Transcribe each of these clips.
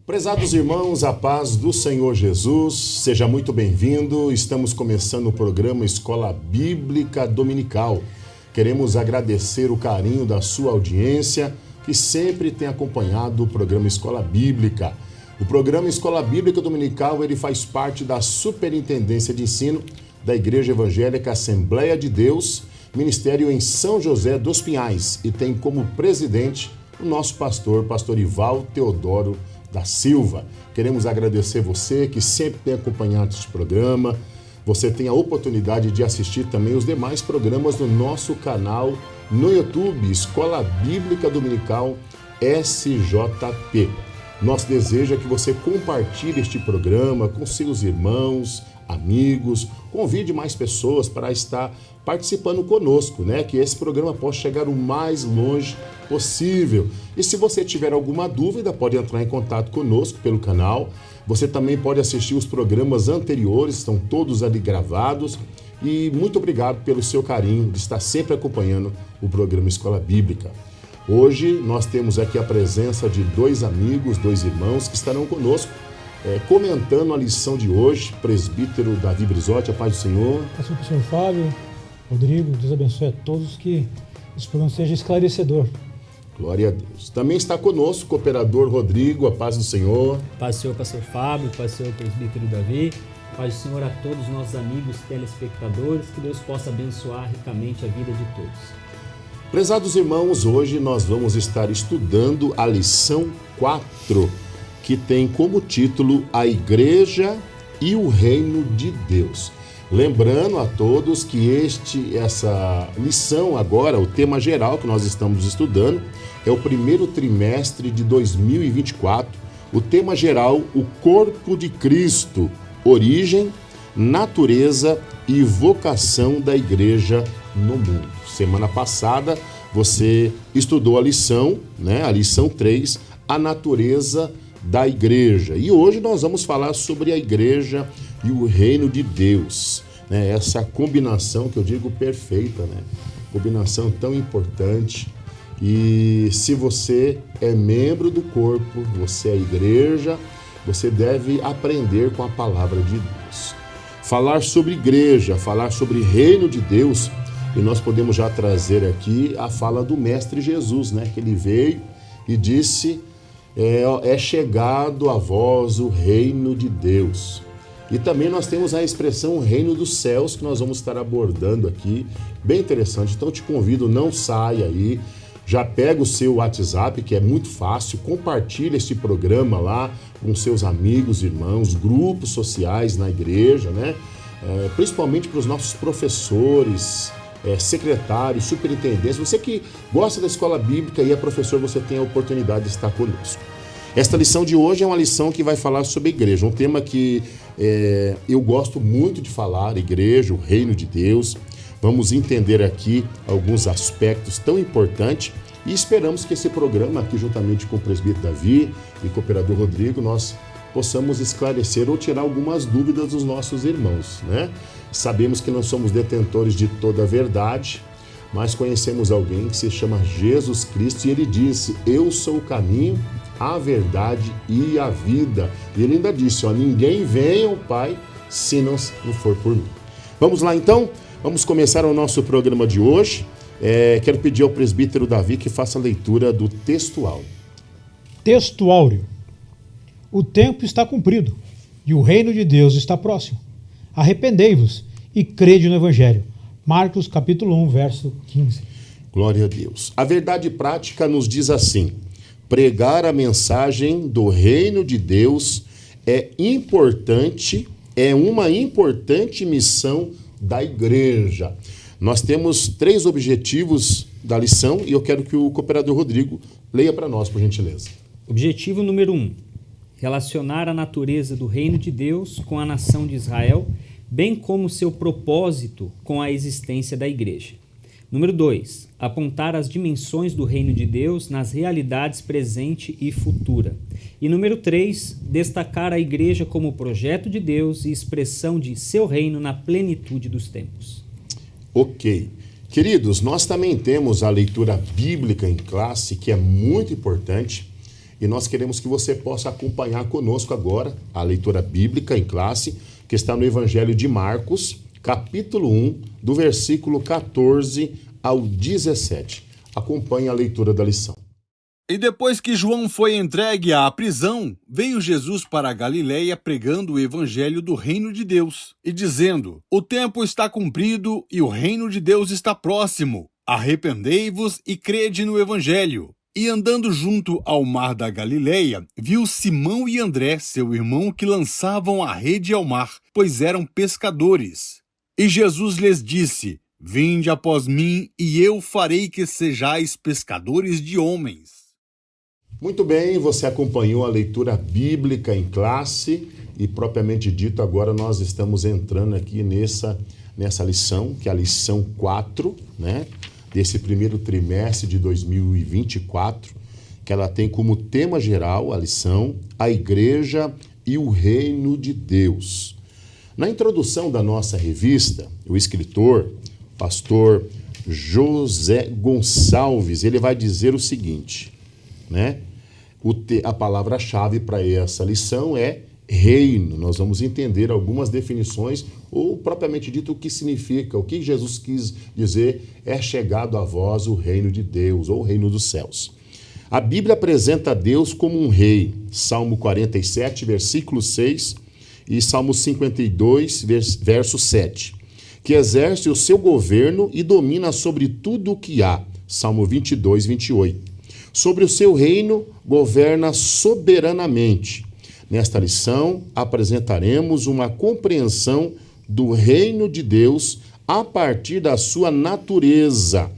Prezados irmãos, a paz do Senhor Jesus, seja muito bem-vindo. Estamos começando o programa Escola Bíblica Dominical. Queremos agradecer o carinho da sua audiência, que sempre tem acompanhado o programa Escola Bíblica. O programa Escola Bíblica Dominical, ele faz parte da Superintendência de Ensino da Igreja Evangélica Assembleia de Deus, Ministério em São José dos Pinhais, e tem como presidente o nosso pastor Ival Teodoro da Silva. Queremos agradecer você que sempre tem acompanhado este programa. Você tem a oportunidade de assistir também os demais programas do nosso canal no YouTube, Escola Bíblica Dominical SJP. Nosso desejo é que você compartilhe este programa com seus irmãos, amigos, convide mais pessoas para estar participando conosco, né? Que esse programa possa chegar o mais longe possível. E se você tiver alguma dúvida, pode entrar em contato conosco pelo canal. Você também pode assistir os programas anteriores, estão todos ali gravados. E muito obrigado pelo seu carinho de estar sempre acompanhando o programa Escola Bíblica. Hoje nós temos aqui a presença de dois amigos, dois irmãos que estarão conosco comentando a lição de hoje. Presbítero Davi Brizotti, a paz do Senhor. Pastor Fábio, Rodrigo, Deus abençoe a todos, que esse programa seja esclarecedor. Glória a Deus. Também está conosco o cooperador Rodrigo, a paz do Senhor. Paz do Senhor, pastor Fábio, paz do Senhor, presbítero Davi, paz do Senhor a todos os nossos amigos telespectadores, que Deus possa abençoar ricamente a vida de todos. Prezados irmãos, hoje nós vamos estar estudando a lição 4, que tem como título A Igreja e o Reino de Deus. Lembrando a todos que essa lição agora, o tema geral que nós estamos estudando, é o primeiro trimestre de 2024. O tema geral, o corpo de Cristo, origem, natureza e vocação da igreja no mundo. Semana passada você estudou a lição, né? A lição 3, a natureza da igreja. E hoje nós vamos falar sobre a igreja e o reino de Deus, né? Essa combinação que eu digo perfeita, né? Combinação tão importante. E se você é membro do corpo, você é a igreja, você deve aprender com a palavra de Deus. Falar sobre igreja, falar sobre reino de Deus, e nós podemos já trazer aqui a fala do Mestre Jesus, né? Que ele veio e disse: é chegado a vós o reino de Deus. E também nós temos a expressão reino dos céus, que nós vamos estar abordando aqui, bem interessante. Então eu te convido, não saia aí, já pega o seu WhatsApp, que é muito fácil, compartilha este programa lá com seus amigos, irmãos, grupos sociais na igreja, né? Principalmente para os nossos professores, secretários, superintendentes. Você que gosta da escola bíblica e é professor, você tem a oportunidade de estar conosco. Esta lição de hoje é uma lição que vai falar sobre a igreja, um tema que eu gosto muito de falar, igreja, o reino de Deus. Vamos entender aqui alguns aspectos tão importantes e esperamos que esse programa aqui, juntamente com o presbítero Davi e com o cooperador Rodrigo, nós possamos esclarecer ou tirar algumas dúvidas dos nossos irmãos, né? Sabemos que não somos detentores de toda a verdade, mas conhecemos alguém que se chama Jesus Cristo e ele disse: eu sou o caminho, a verdade e a vida. E ele ainda disse: ninguém vem ao Pai se não for por mim. Vamos lá então? Vamos começar o nosso programa de hoje. Quero pedir ao presbítero Davi que faça a leitura do texto áureo. Texto áureo. O tempo está cumprido e o reino de Deus está próximo. Arrependei-vos e crede no Evangelho. Marcos capítulo 1, verso 15. Glória a Deus. A verdade prática nos diz assim: pregar a mensagem do reino de Deus é uma importante missão da igreja. Nós temos 3 objetivos da lição e eu quero que o cooperador Rodrigo leia para nós, por gentileza. Objetivo número 1. Relacionar a natureza do reino de Deus com a nação de Israel, bem como seu propósito com a existência da igreja. Número 2. Apontar as dimensões do reino de Deus nas realidades presente e futura. E número 3. Destacar a igreja como projeto de Deus e expressão de seu reino na plenitude dos tempos. Ok. Queridos, nós também temos a leitura bíblica em classe, que é muito importante. E nós queremos que você possa acompanhar conosco agora a leitura bíblica em classe, que está no Evangelho de Marcos, capítulo 1, do versículo 14 ao 17. Acompanhe a leitura da lição. E depois que João foi entregue à prisão, veio Jesus para a Galiléia pregando o evangelho do reino de Deus e dizendo: o tempo está cumprido e o reino de Deus está próximo. Arrependei-vos e crede no evangelho. E andando junto ao mar da Galiléia, viu Simão e André, seu irmão, que lançavam a rede ao mar, pois eram pescadores. E Jesus lhes disse: vinde após mim, e eu farei que sejais pescadores de homens. Muito bem, você acompanhou a leitura bíblica em classe e, propriamente dito, agora nós estamos entrando aqui nessa lição, que é a lição 4, né, desse primeiro trimestre de 2024, que ela tem como tema geral a lição A Igreja e o Reino de Deus. Na introdução da nossa revista, o escritor, pastor José Gonçalves, ele vai dizer o seguinte, né? A palavra-chave para essa lição é reino. Nós vamos entender algumas definições, ou propriamente dito o que significa, o que Jesus quis dizer, é chegado a vós o reino de Deus, ou o reino dos céus. A Bíblia apresenta Deus como um rei, Salmo 47, versículo 6, e Salmo 52, verso 7, que exerce o seu governo e domina sobre tudo o que há, Salmo 22, 28. Sobre o seu reino, governa soberanamente. Nesta lição, apresentaremos uma compreensão do reino de Deus a partir da sua natureza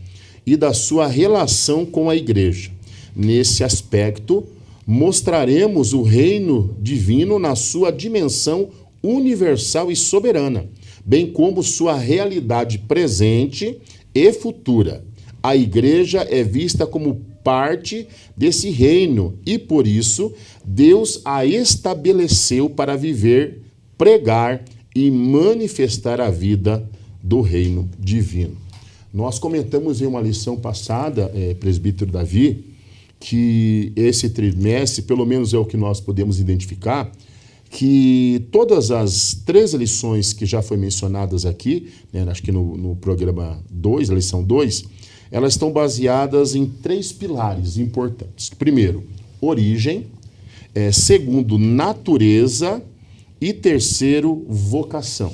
e da sua relação com a igreja. Nesse aspecto, mostraremos o reino divino na sua dimensão universal e soberana, bem como sua realidade presente e futura. A igreja é vista como parte desse reino e, por isso, Deus a estabeleceu para viver, pregar e manifestar a vida do reino divino. Nós comentamos em uma lição passada, presbítero Davi, que esse trimestre, pelo menos é o que nós podemos identificar, que todas as 3 lições que já foram mencionadas aqui, né, acho que no programa 2, a lição 2, elas estão baseadas em 3 pilares importantes. Primeiro, origem. Segundo, natureza. E terceiro, vocação.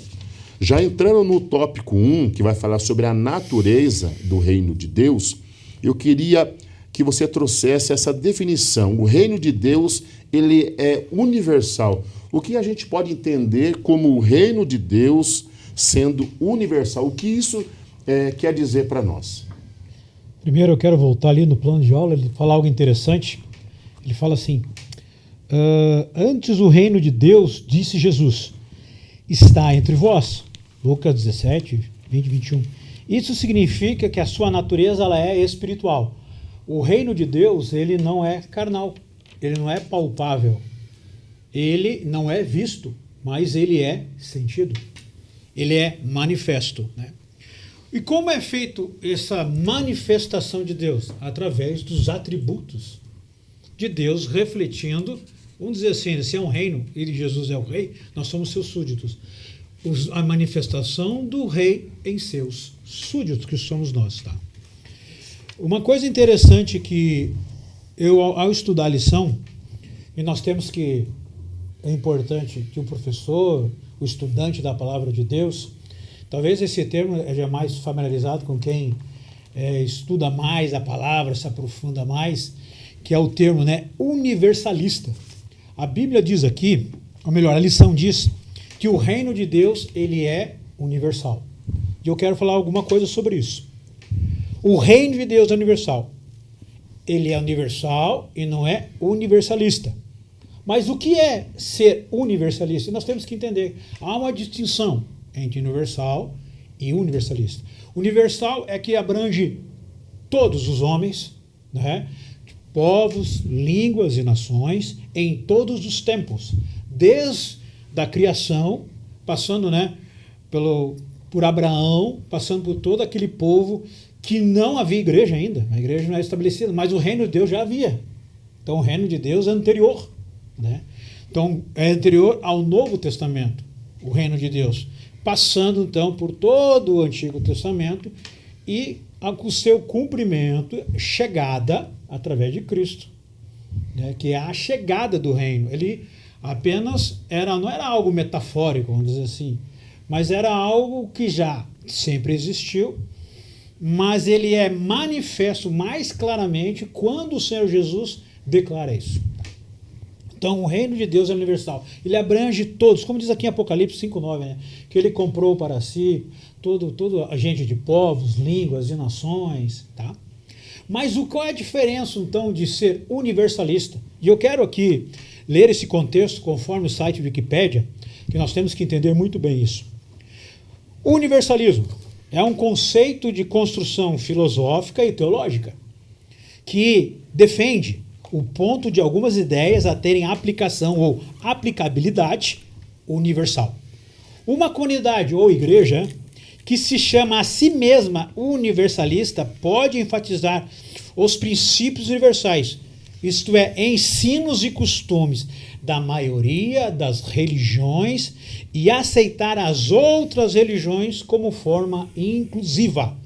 Já entrando no tópico 1, que vai falar sobre a natureza do reino de Deus, eu queria que você trouxesse essa definição. O reino de Deus, ele é universal. O que a gente pode entender como o reino de Deus sendo universal? O que isso quer dizer para nós? Primeiro eu quero voltar ali no plano de aula, ele fala algo interessante. Ele fala assim, antes o reino de Deus, disse Jesus, está entre vós. Lucas 17, 20, 21. Isso significa que a sua natureza ela é espiritual. O reino de Deus, ele não é carnal, ele não é palpável, ele não é visto, mas ele é sentido, ele é manifesto, né? E como é feito essa manifestação de Deus? Através dos atributos de Deus refletindo, vamos dizer assim, se é um reino, ele, Jesus é o rei, nós somos seus súditos. A manifestação do rei em seus súditos, que somos nós, tá? Uma coisa interessante que eu, ao estudar a lição, e nós temos que, é importante que o professor, o estudante da palavra de Deus, talvez esse termo é mais familiarizado com quem estuda mais a palavra, se aprofunda mais, que é o termo, né, universalista. A Bíblia diz aqui, ou melhor, a lição diz que o reino de Deus, ele é universal. E eu quero falar alguma coisa sobre isso. O reino de Deus é universal. Ele é universal e não é universalista. Mas o que é ser universalista? Nós temos que entender. Há uma distinção entre universal e universalista. Universal é que abrange todos os homens, né? Povos, línguas e nações, em todos os tempos, desde a criação, passando, né, por Abraão, passando por todo aquele povo que não havia igreja ainda, a igreja não era estabelecida, mas o reino de Deus já havia. Então o reino de Deus é anterior, né? Então é anterior ao Novo Testamento, o reino de Deus, passando então por todo o Antigo Testamento e com o seu cumprimento, chegada através de Cristo, né? Que é a chegada do reino. Ele apenas não era algo metafórico, vamos dizer assim, mas era algo que já sempre existiu, mas ele é manifesto mais claramente quando o Senhor Jesus declara isso. Então o reino de Deus é universal. Ele abrange todos, como diz aqui em Apocalipse 5:9, né? Que ele comprou para si todo a gente de povos, línguas e nações, tá? Mas qual é a diferença então de ser universalista? E eu quero aqui ler esse contexto conforme o site Wikipédia, que nós temos que entender muito bem isso. O universalismo é um conceito de construção filosófica e teológica que defende o ponto de algumas ideias a terem aplicação ou aplicabilidade universal. Uma comunidade ou igreja que se chama a si mesma universalista pode enfatizar os princípios universais, isto é, ensinos e costumes da maioria das religiões e aceitar as outras religiões como forma inclusiva.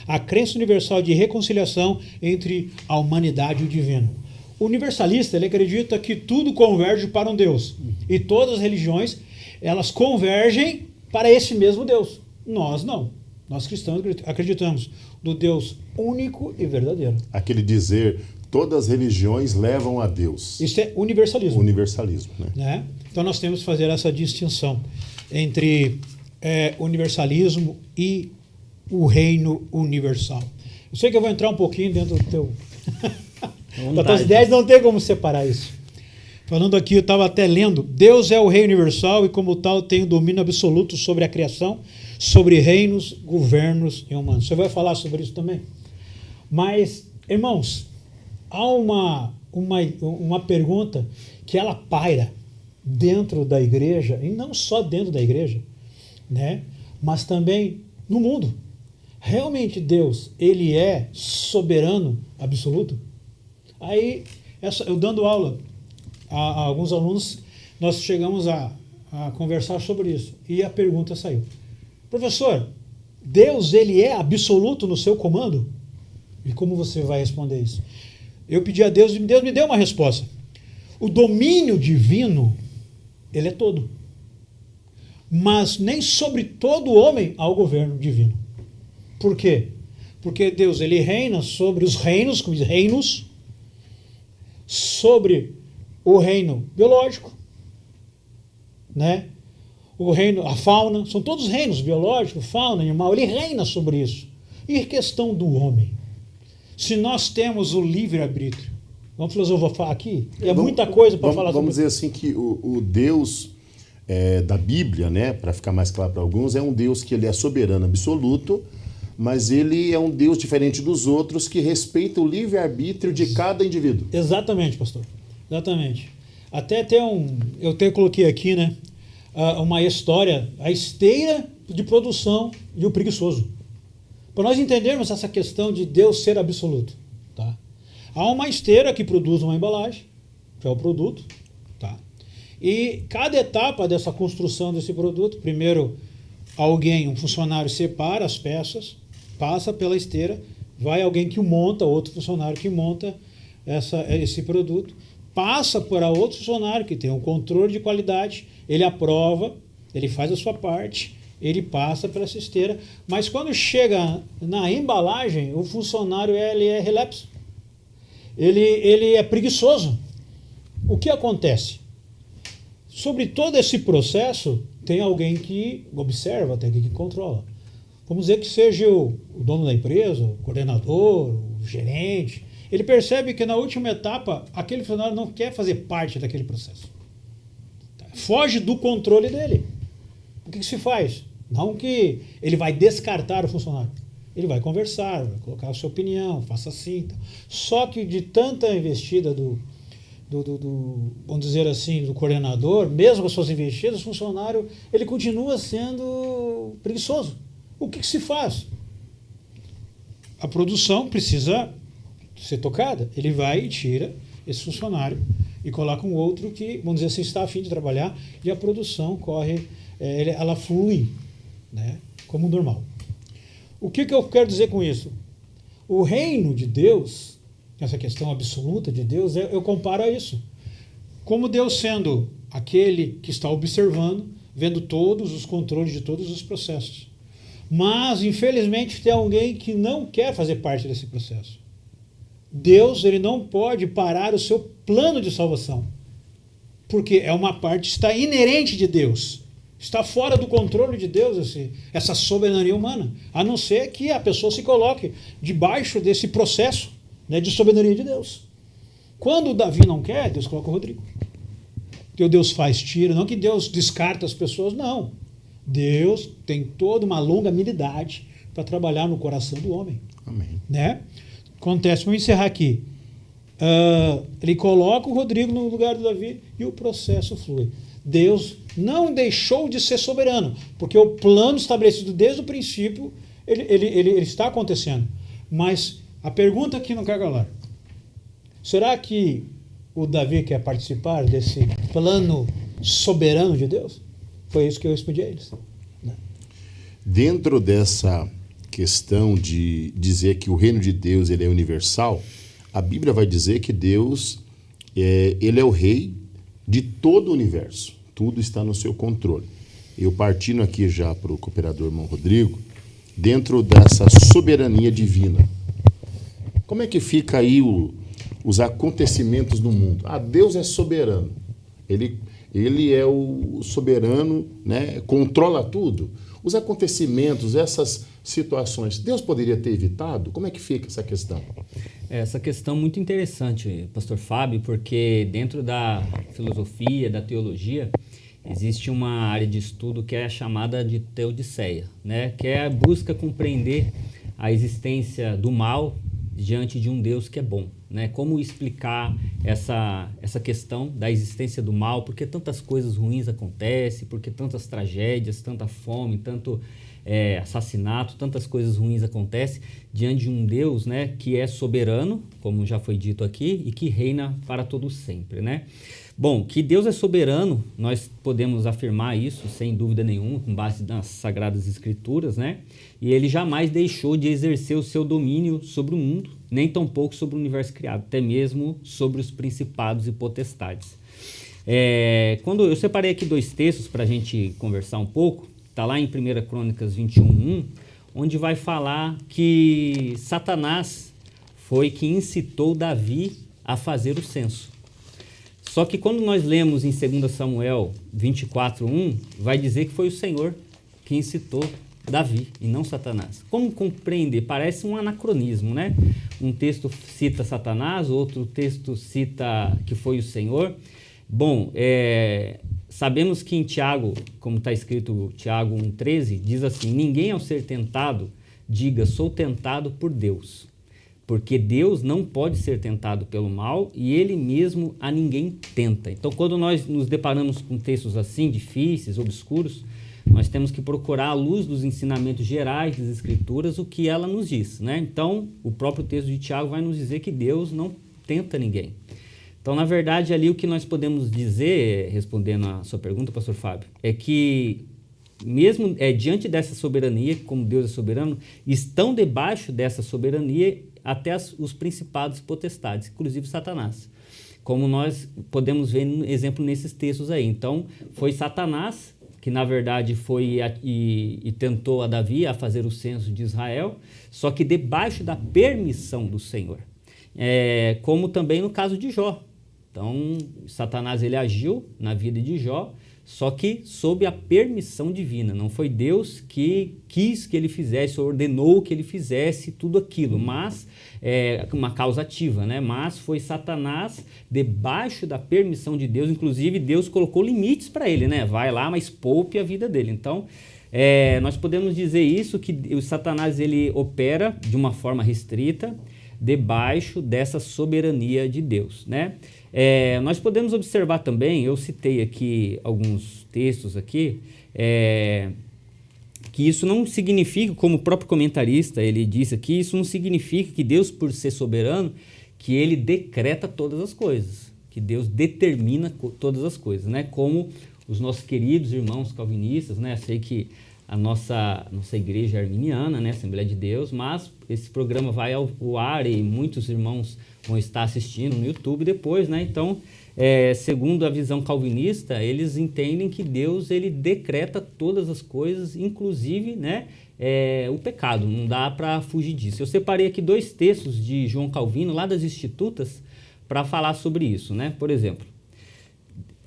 A crença universal de reconciliação entre a humanidade e o divino. O universalista, ele acredita que tudo converge para um Deus. E todas as religiões, elas convergem para esse mesmo Deus. Nós não. Nós cristãos acreditamos no Deus único e verdadeiro. Aquele dizer, todas as religiões levam a Deus. Isso é universalismo. Universalismo, né? Então nós temos que fazer essa distinção entre universalismo e o reino universal. Eu sei que eu vou entrar um pouquinho dentro do teu... das tuas ideias, não tem como separar isso. Falando aqui, eu estava até lendo, Deus é o rei universal e como tal tem o domínio absoluto sobre a criação, sobre reinos, governos e humanos. Você vai falar sobre isso também? Mas, irmãos, há uma pergunta que ela paira dentro da igreja, e não só dentro da igreja, né? Mas também no mundo. Realmente Deus, ele é soberano absoluto? Aí, eu dando aula a alguns alunos, nós chegamos a conversar sobre isso. E a pergunta saiu. Professor, Deus, ele é absoluto no seu comando? E como você vai responder isso? Eu pedi a Deus e Deus me deu uma resposta. O domínio divino, ele é todo. Mas nem sobre todo homem há o governo divino. Por quê? Porque Deus, ele reina sobre os reinos, sobre o reino biológico, né? O reino, a fauna, são todos reinos, biológico, fauna, animal, ele reina sobre isso. E a questão do homem? Se nós temos o livre-arbítrio, vamos filosofar aqui? Muita coisa para falar sobre isso. Vamos dizer assim que o Deus da Bíblia, né, para ficar mais claro para alguns, é um Deus que ele é soberano absoluto, mas ele é um Deus diferente dos outros que respeita o livre-arbítrio de cada indivíduo. Exatamente, pastor. Exatamente. Até eu até coloquei aqui, né, uma história, a esteira de produção e o preguiçoso. Para nós entendermos essa questão de Deus ser absoluto, tá? Há uma esteira que produz uma embalagem, que é o produto, tá? E cada etapa dessa construção desse produto, primeiro um funcionário separa as peças, passa pela esteira, vai alguém que monta, outro funcionário que monta esse produto, passa para outro funcionário que tem um controle de qualidade, ele aprova, ele faz a sua parte, ele passa pela essa esteira, mas quando chega na embalagem, o funcionário ele é relapso, ele é preguiçoso. O que acontece? Sobre todo esse processo, tem alguém que observa, tem alguém que controla. Vamos dizer que seja o dono da empresa, o coordenador, o gerente. Ele percebe que na última etapa, aquele funcionário não quer fazer parte daquele processo. Foge do controle dele. O que se faz? Não que ele vai descartar o funcionário. Ele vai conversar, vai colocar a sua opinião, faça assim. Então. Só que de tanta investida vamos dizer assim, do coordenador, mesmo com as suas investidas, o funcionário, ele continua sendo preguiçoso. O que se faz? A produção precisa ser tocada. Ele vai e tira esse funcionário e coloca um outro que, vamos dizer assim, está a fim de trabalhar e a produção corre, ela flui, né, como normal. O que eu quero dizer com isso? O reino de Deus, essa questão absoluta de Deus, eu comparo a isso. Como Deus sendo aquele que está observando, vendo todos os controles de todos os processos. Mas, infelizmente, tem alguém que não quer fazer parte desse processo. Deus, ele não pode parar o seu plano de salvação, porque é uma parte, está inerente de Deus, está fora do controle de Deus, essa soberania humana, a não ser que a pessoa se coloque debaixo desse processo, né, de soberania de Deus. Quando o Davi não quer, Deus coloca o Rodrigo. Que Deus faz, tira, não que Deus descarta as pessoas, não. Deus tem toda uma longanimidade para trabalhar no coração do homem. Amém. Né? Acontece, vamos encerrar aqui. Ele coloca o Rodrigo no lugar do Davi e o processo flui. Deus não deixou de ser soberano, porque o plano estabelecido desde o princípio, ele está acontecendo. Mas a pergunta aqui não quer calar. Será que o Davi quer participar desse plano soberano de Deus? Foi isso que eu respondi a eles. Dentro dessa questão de dizer que o reino de Deus ele é universal, a Bíblia vai dizer que Deus ele é o rei de todo o universo. Tudo está no seu controle. Eu partindo aqui já para o cooperador irmão Rodrigo, dentro dessa soberania divina, como é que fica aí os acontecimentos do mundo? Deus é soberano. Ele é o soberano, né? Controla tudo. Os acontecimentos, essas situações, Deus poderia ter evitado? Como é que fica essa questão? Essa questão é muito interessante, pastor Fábio, porque dentro da filosofia, da teologia, existe uma área de estudo que é chamada de teodiceia, né? Que é a busca compreender a existência do mal diante de um Deus que é bom, né? Como explicar essa questão da existência do mal, porque tantas coisas ruins acontecem, porque tantas tragédias, tanta fome, tanto assassinato, tantas coisas ruins acontecem diante de um Deus, né, que é soberano, como já foi dito aqui, e que reina para todo sempre, né? Bom, que Deus é soberano, nós podemos afirmar isso sem dúvida nenhuma, com base nas Sagradas Escrituras, né? E ele jamais deixou de exercer o seu domínio sobre o mundo, nem tampouco sobre o universo criado, até mesmo sobre os principados e potestades. Quando eu separei aqui 2 textos para a gente conversar um pouco, está lá em 1 Crônicas 21:1, onde vai falar que Satanás foi que incitou Davi a fazer o censo. Só que quando nós lemos em 2 Samuel 24:1, vai dizer que foi o Senhor que incitou Davi e não Satanás. Como compreender? Parece um anacronismo, né? Um texto cita Satanás, outro texto cita que foi o Senhor. Bom, sabemos que em Tiago, como está escrito Tiago 1,13, diz assim: ninguém ao ser tentado diga sou tentado por Deus, porque Deus não pode ser tentado pelo mal e ele mesmo a ninguém tenta. Então, quando nós nos deparamos com textos assim, difíceis, obscuros, nós temos que procurar, à luz dos ensinamentos gerais das Escrituras, o que ela nos diz, né? Então, o próprio texto de Tiago vai nos dizer que Deus não tenta ninguém. Então, na verdade, ali o que nós podemos dizer, respondendo a sua pergunta, pastor Fábio, é que mesmo diante dessa soberania, como Deus é soberano, estão debaixo dessa soberania até os principados e potestades, inclusive Satanás. Como nós podemos ver exemplo nesses textos aí. Então, foi Satanás que na verdade foi e tentou a Davi a fazer o censo de Israel, só que debaixo da permissão do Senhor. Como também no caso de Jó. Então, Satanás ele agiu na vida de Jó, só que sob a permissão divina. Não foi Deus que quis que ele fizesse, ou ordenou que ele fizesse tudo aquilo, mas uma causa ativa, né? Mas foi Satanás debaixo da permissão de Deus. Inclusive, Deus colocou limites para ele, né? Vai lá, mas poupe a vida dele. Então, nós podemos dizer isso, que o Satanás ele opera de uma forma restrita, debaixo dessa soberania de Deus, né? Nós podemos observar também, eu citei aqui alguns textos aqui, que isso não significa, como o próprio comentarista ele disse aqui, isso não significa que Deus, por ser soberano, que ele decreta todas as coisas, que Deus determina todas as coisas, né? Como os nossos queridos irmãos calvinistas, né? Sei que a nossa igreja é arminiana, né? Assembleia de Deus, mas esse programa vai ao ar e muitos irmãos vão estar assistindo no YouTube depois, né? Então, segundo a visão calvinista, eles entendem que Deus ele decreta todas as coisas, inclusive, né, o pecado. Não dá para fugir disso. Eu separei aqui 2 textos de João Calvino, lá das Institutas, para falar sobre isso, né? Por exemplo,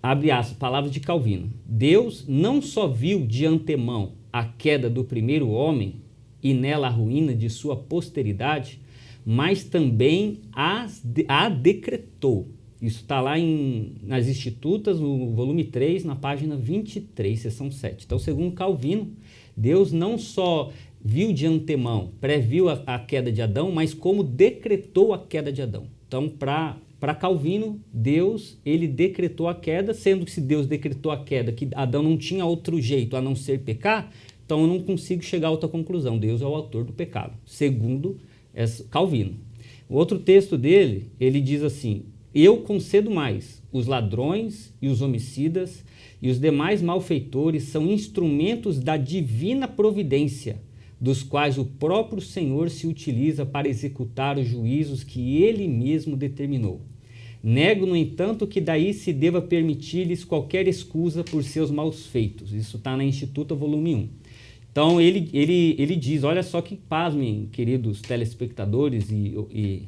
abre aspas, palavras de Calvino. Deus não só viu de antemão a queda do primeiro homem e nela a ruína de sua posteridade, mas também a decretou. Isso está lá nas Institutas, no volume 3, na página 23, seção 7. Então, segundo Calvino, Deus não só viu de antemão, previu a queda de Adão, mas como decretou a queda de Adão. Então, para Calvino, Deus ele decretou a queda, sendo que se Deus decretou a queda, que Adão não tinha outro jeito a não ser pecar, então eu não consigo chegar a outra conclusão. Deus é o autor do pecado, segundo Calvino. O outro texto dele, ele diz assim: eu concedo mais, os ladrões e os homicidas e os demais malfeitores são instrumentos da divina providência, dos quais o próprio Senhor se utiliza para executar os juízos que ele mesmo determinou. Nego, no entanto, que daí se deva permitir-lhes qualquer excusa por seus maus feitos. Isso está na Instituta, volume 1. Então, ele diz, olha só que pasmem, queridos telespectadores e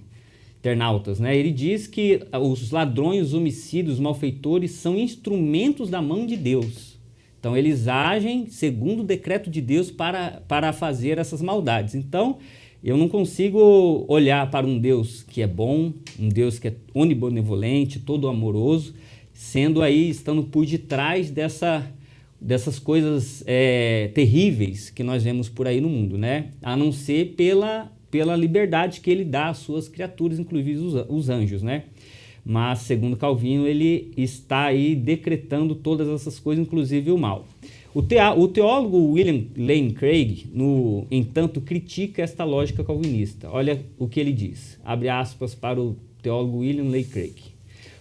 internautas, né? Ele diz que os ladrões, os homicídios, os malfeitores são instrumentos da mão de Deus. Então, eles agem segundo o decreto de Deus para fazer essas maldades. Então, eu não consigo olhar para um Deus que é bom, um Deus que é onibenevolente, todo amoroso, estando por detrás dessas coisas terríveis que nós vemos por aí no mundo, né? A não ser pela liberdade que ele dá às suas criaturas, inclusive os anjos, né? Mas, segundo Calvino, ele está aí decretando todas essas coisas, inclusive o mal. O teólogo William Lane Craig, no entanto, critica esta lógica calvinista. Olha o que ele diz, abre aspas para o teólogo William Lane Craig.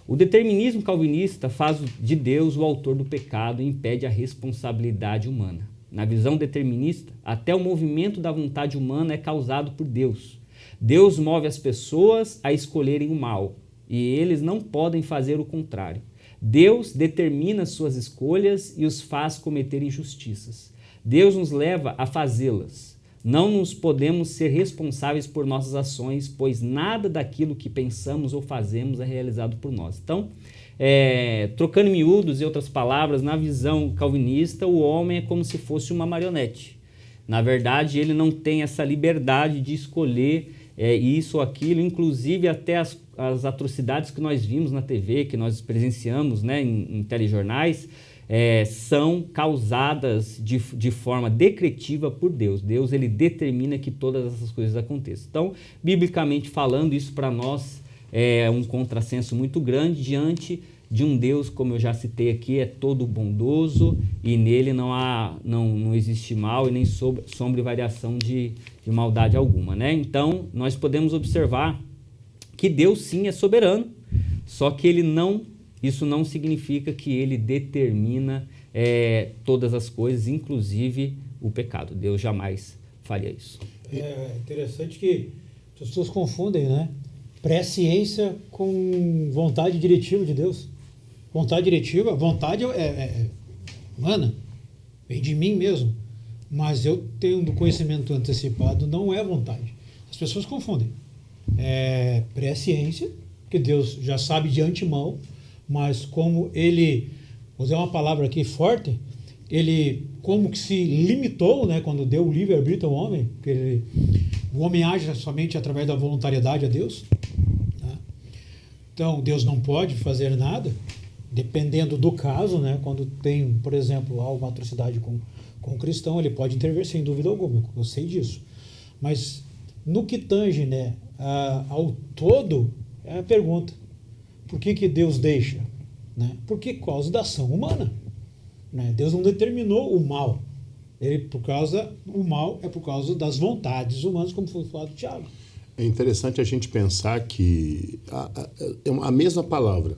O determinismo calvinista faz de Deus o autor do pecado e impede a responsabilidade humana. Na visão determinista, até o movimento da vontade humana é causado por Deus. Deus move as pessoas a escolherem o mal, e eles não podem fazer o contrário. Deus determina suas escolhas e os faz cometer injustiças. Deus nos leva a fazê-las. Não nos podemos ser responsáveis por nossas ações, pois nada daquilo que pensamos ou fazemos é realizado por nós. Então, trocando em miúdos e outras palavras, na visão calvinista, o homem é como se fosse uma marionete. Na verdade, ele não tem essa liberdade de escolher isso ou aquilo, inclusive até as atrocidades que nós vimos na TV, que nós presenciamos, né, em telejornais, são causadas de forma decretiva por Deus. Deus ele determina que todas essas coisas aconteçam. Então, biblicamente falando, isso para nós é um contrassenso muito grande diante de um Deus, como eu já citei aqui, é todo bondoso e nele não existe mal e nem sombra e variação de maldade alguma, né? Então, nós podemos observar que Deus sim é soberano, só que isso não significa que ele determina todas as coisas, inclusive o pecado. Deus jamais faria isso. É interessante que as pessoas confundem, né? Presciência com vontade diretiva de Deus. Vontade diretiva, vontade é humana, vem de mim mesmo. Mas eu tendo conhecimento antecipado não é vontade. As pessoas confundem. Presciência, que Deus já sabe de antemão, mas como ele, vou usar uma palavra aqui forte, ele como que se limitou, né, quando deu o livre-arbítrio ao homem, porque o homem age somente através da voluntariedade a Deus. Né? Então, Deus não pode fazer nada, dependendo do caso, né, quando tem, por exemplo, alguma atrocidade com um cristão, ele pode intervir sem dúvida alguma, eu sei disso. Mas no que tange, né, ao todo, é a pergunta, por que Deus deixa? Né? Por causa da ação humana. Né? Deus não determinou o mal. O mal é por causa das vontades humanas, como foi falado do Tiago. É interessante a gente pensar que é a mesma palavra.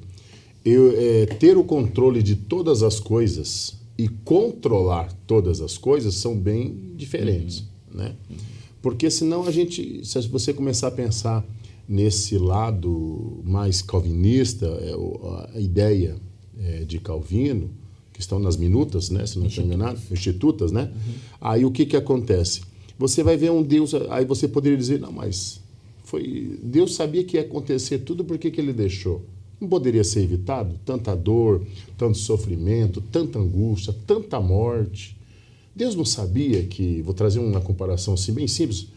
Ter o controle de todas as coisas e controlar todas as coisas são bem diferentes, né? Porque senão se você começar a pensar nesse lado mais calvinista, a ideia de Calvino, que estão nas minutas, né, se não estou enganado, institutas, né? Aí o que acontece? Você vai ver um Deus, aí você poderia dizer, não, mas Deus sabia que ia acontecer tudo, por que ele deixou? Não poderia ser evitado? Tanta dor, tanto sofrimento, tanta angústia, tanta morte. Deus não sabia que, vou trazer uma comparação assim bem simples,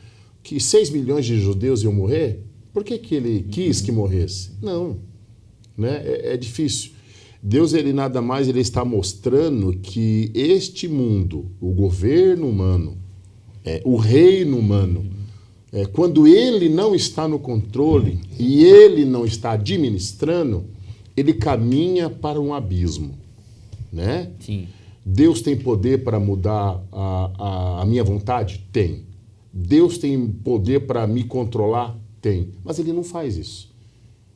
que 6 milhões de judeus iam morrer? Por que ele quis que morresse? Não, né? É difícil. Deus, ele nada mais, ele está mostrando que este mundo, o governo humano, o reino humano, quando ele não está no controle e ele não está administrando, ele caminha para um abismo, né? Sim. Deus tem poder para mudar a minha vontade? Tem. Deus tem poder para me controlar? Tem. Mas ele não faz isso,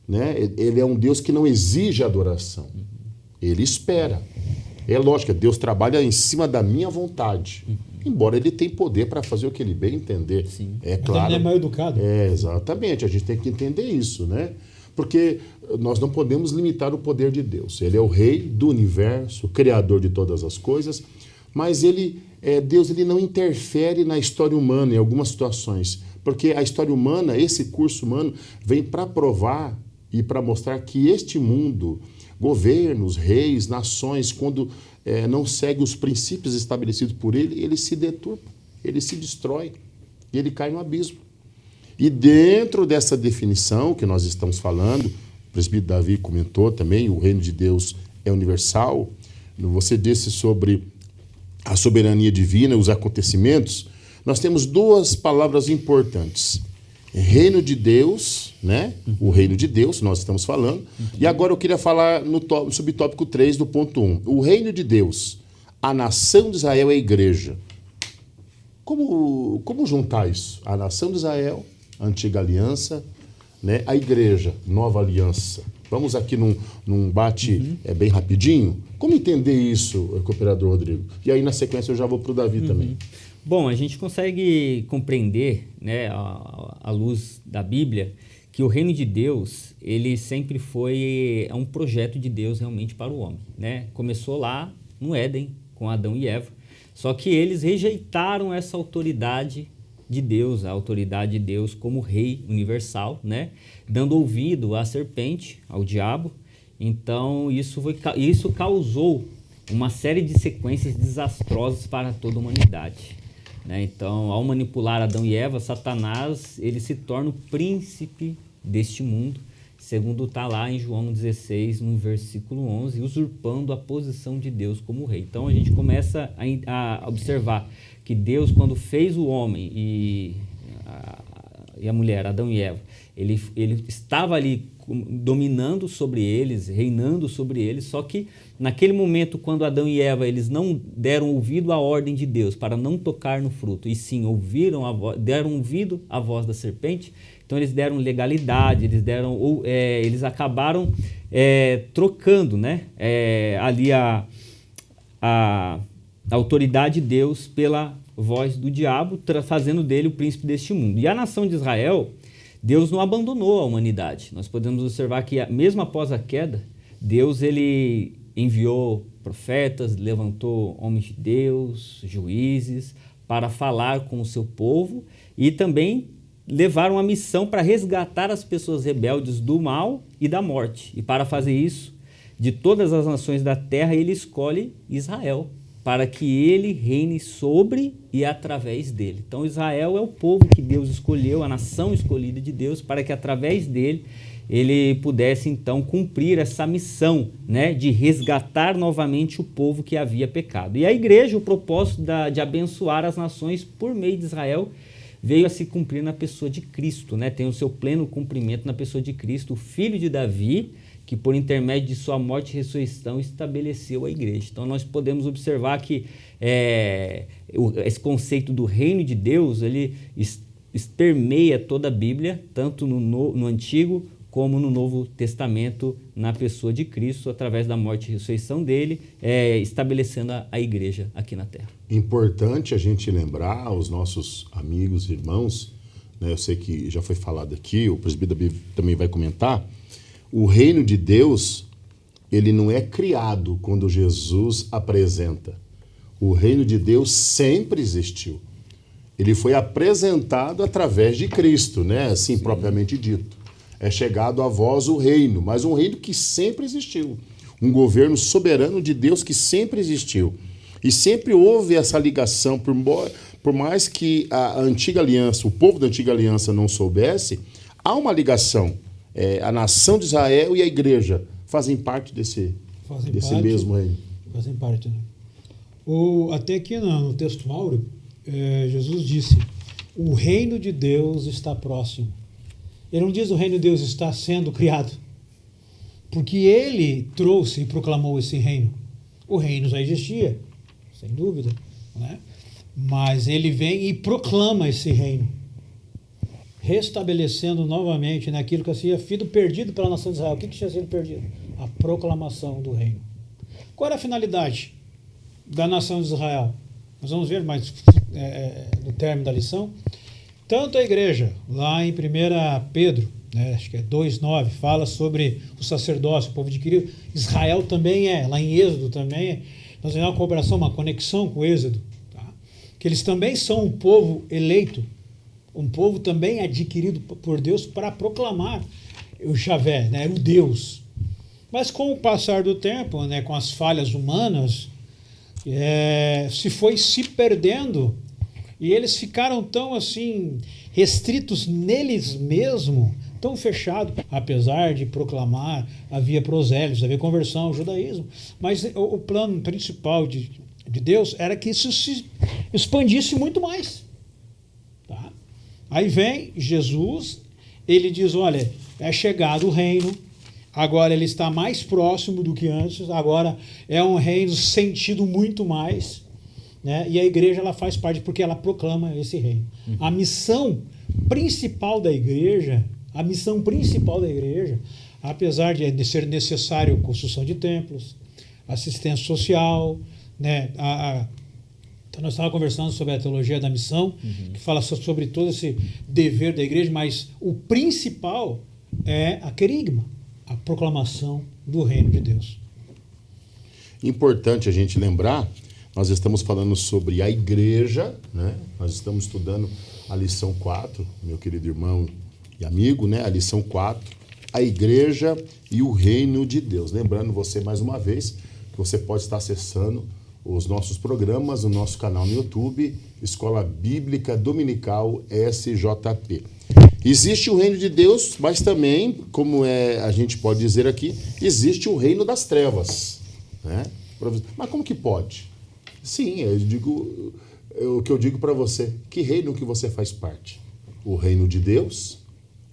né? Ele é um Deus que não exige adoração. Ele espera. É lógico, Deus trabalha em cima da minha vontade. Embora ele tenha poder para fazer o que ele bem entender. Sim. É claro. Mas ele é mal educado. Exatamente. A gente tem que entender isso, né? Porque nós não podemos limitar o poder de Deus. Ele é o rei do universo, o criador de todas as coisas, mas Deus ele não interfere na história humana em algumas situações. Porque a história humana, esse curso humano, vem para provar e para mostrar que este mundo, governos, reis, nações, quando não segue os princípios estabelecidos por ele se deturpa, ele se destrói e ele cai no abismo. E dentro dessa definição que nós estamos falando, o presbítero Davi comentou também, o reino de Deus é universal. Você disse sobre a soberania divina, os acontecimentos. Nós temos duas palavras importantes. Reino de Deus, né? O reino de Deus, nós estamos falando. E agora eu queria falar no subtópico 3 do ponto 1. O reino de Deus, a nação de Israel é a igreja. Como juntar isso? A nação de Israel, a antiga aliança, né? A igreja, nova aliança. Vamos aqui num bate bem rapidinho. Como entender isso, cooperador Rodrigo? E aí, na sequência, eu já vou para o Davi também. Bom, a gente consegue compreender, né, à luz da Bíblia, que o reino de Deus, ele sempre foi um projeto de Deus realmente para o homem, né? Começou lá no Éden, com Adão e Eva, só que eles rejeitaram essa autoridade de Deus, a autoridade de Deus como rei universal, né? Dando ouvido à serpente, ao diabo. Então, isso causou uma série de sequências desastrosas para toda a humanidade, né? Então, ao manipular Adão e Eva, Satanás ele se torna o príncipe deste mundo, segundo está lá em João 16, no versículo 11, usurpando a posição de Deus como rei. Então, a gente começa a observar que Deus, quando fez o homem e a mulher, Adão e Eva, ele estava ali dominando sobre eles, reinando sobre eles, só que naquele momento, quando Adão e Eva eles não deram ouvido à ordem de Deus para não tocar no fruto, e sim deram ouvido à voz da serpente, então eles deram legalidade, eles acabaram trocando, né, ali a autoridade de Deus pela voz do diabo, fazendo dele o príncipe deste mundo. E a nação de Israel, Deus não abandonou a humanidade. Nós podemos observar que, mesmo após a queda, Deus ele enviou profetas, levantou homens de Deus, juízes, para falar com o seu povo e também levaram a missão para resgatar as pessoas rebeldes do mal e da morte. E para fazer isso, de todas as nações da terra, ele escolhe Israel, para que ele reine sobre e através dele. Então Israel é o povo que Deus escolheu, a nação escolhida de Deus, para que através dele ele pudesse então cumprir essa missão, né, de resgatar novamente o povo que havia pecado. E a igreja, o propósito de abençoar as nações por meio de Israel, veio a se cumprir na pessoa de Cristo, né? Tem o seu pleno cumprimento na pessoa de Cristo, o filho de Davi, que por intermédio de sua morte e ressurreição estabeleceu a igreja. Então nós podemos observar que esse conceito do reino de Deus, ele permeia toda a Bíblia, tanto no Antigo como no Novo Testamento, na pessoa de Cristo, através da morte e ressurreição dele, estabelecendo a igreja aqui na Terra. Importante a gente lembrar aos nossos amigos e irmãos, né, eu sei que já foi falado aqui, o presbítero também vai comentar, o reino de Deus, ele não é criado quando Jesus apresenta. O reino de Deus sempre existiu. Ele foi apresentado através de Cristo, né? Assim, sim, propriamente dito. É chegado a vós o reino, mas um reino que sempre existiu. Um governo soberano de Deus que sempre existiu. E sempre houve essa ligação, por mais que a antiga aliança, o povo da antiga aliança não soubesse, há uma ligação. A nação de Israel e a igreja fazem parte desse mesmo reino. Fazem parte, né? Até aqui no texto áureo, Jesus disse, o reino de Deus está próximo. Ele não diz o reino de Deus está sendo criado, porque ele trouxe e proclamou esse reino. O reino já existia, sem dúvida, né? Mas ele vem e proclama esse reino, restabelecendo novamente naquilo que tinha sido perdido pela nação de Israel. O que tinha sido perdido? A proclamação do reino. Qual era a finalidade da nação de Israel? Nós vamos ver mais no término da lição. Tanto a igreja, lá em 1 Pedro, né, acho que é 2,9, fala sobre o sacerdócio, o povo adquirido. Israel também lá em Êxodo também, nós temos uma cooperação, uma conexão com o Êxodo, tá? Que eles também são um povo eleito, um povo também adquirido por Deus para proclamar o Javé, né, o Deus. Mas com o passar do tempo, né, com as falhas humanas, se foi se perdendo e eles ficaram tão assim restritos neles mesmos, tão fechados, apesar de proclamar havia prosélitos, havia conversão ao judaísmo, mas o plano principal de Deus era que isso se expandisse muito mais, tá? Aí vem Jesus, ele diz, olha, é chegado o reino, agora ele está mais próximo do que antes, agora é um reino sentido muito mais, né? E a igreja ela faz parte porque ela proclama esse reino. Uhum. A missão principal da igreja, apesar de ser necessário construção de templos, assistência social, né? Então nós estávamos conversando sobre a teologia da missão, que fala sobre todo esse dever da igreja, mas o principal é a querigma, a proclamação do reino de Deus. Importante a gente lembrar, nós estamos falando sobre a igreja, né? Nós estamos estudando a lição 4, meu querido irmão e amigo, né? A lição 4, a igreja e o reino de Deus. Lembrando você mais uma vez que você pode estar acessando os nossos programas, o nosso canal no YouTube, Escola Bíblica Dominical SJP. Existe o reino de Deus, mas também, como a gente pode dizer aqui, existe o reino das trevas, né? Mas como que pode? Sim, o que eu digo para você, que reino que você faz parte? O reino de Deus,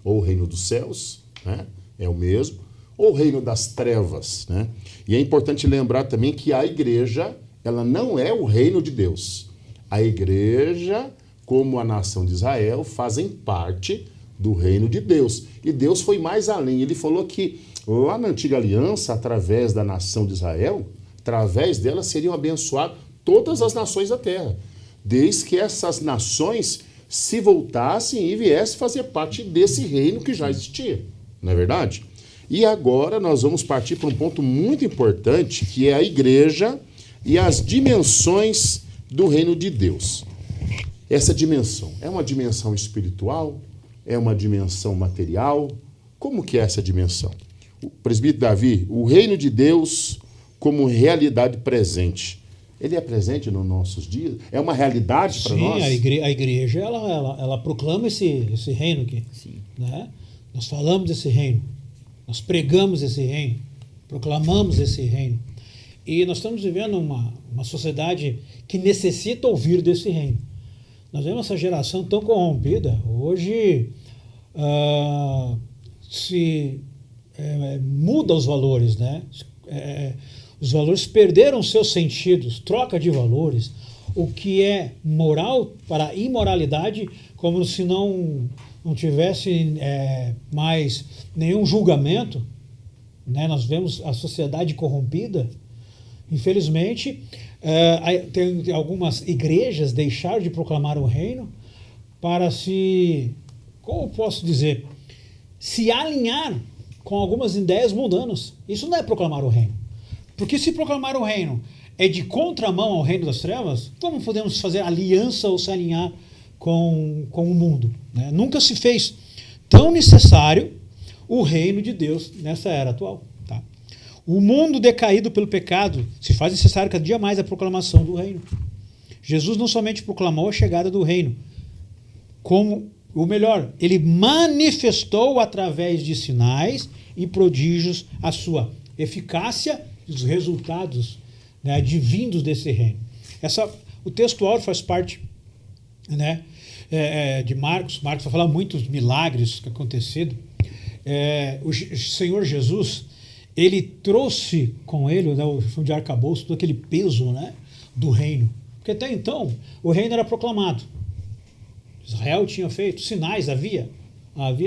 ou o reino dos céus, né? É o mesmo, ou o reino das trevas, né? E é importante lembrar também que a igreja, ela não é o reino de Deus. A igreja, como a nação de Israel, fazem parte do reino de Deus. E Deus foi mais além. Ele falou que lá na antiga aliança, através da nação de Israel, através dela seriam abençoadas todas as nações da terra, desde que essas nações se voltassem e viessem fazer parte desse reino que já existia. Não é verdade? E agora nós vamos partir para um ponto muito importante, que é a igreja e as dimensões do reino de Deus. Essa dimensão é uma dimensão espiritual? É uma dimensão material? Como que é essa dimensão? O presbítero Davi, o reino de Deus como realidade presente. Ele é presente nos nossos dias? É uma realidade para nós? Sim, a igreja ela proclama esse reino aqui. Sim. Né? Nós falamos desse reino, nós pregamos esse reino, proclamamos esse reino. E nós estamos vivendo uma sociedade que necessita ouvir desse reino. Nós vemos essa geração tão corrompida. Hoje muda os valores, né? Os valores perderam seus sentidos, troca de valores. o que é moral para a imoralidade, como se não tivesse mais nenhum julgamento, né? Nós vemos a sociedade corrompida. Infelizmente, tem algumas igrejas deixaram de proclamar o reino para como posso dizer, se alinhar com algumas ideias mundanas. Isso não é proclamar o reino. Porque se proclamar o reino é de contramão ao reino das trevas, como podemos fazer aliança ou se alinhar com o mundo, né? Nunca se fez tão necessário o reino de Deus nessa era atual. Tá? O mundo decaído pelo pecado se faz necessário cada dia mais a proclamação do reino. Jesus não somente proclamou a chegada do reino, ele manifestou através de sinais e prodígios a sua eficácia e os resultados, né, advindos desse reino. O texto áureo faz parte, né, de Marcos. Marcos vai falar muitos milagres que aconteceram. O Senhor Jesus, ele trouxe com ele, né, o de arcabouço, todo aquele peso, né, do reino. Porque até então o reino era proclamado. Israel tinha feito sinais, havia,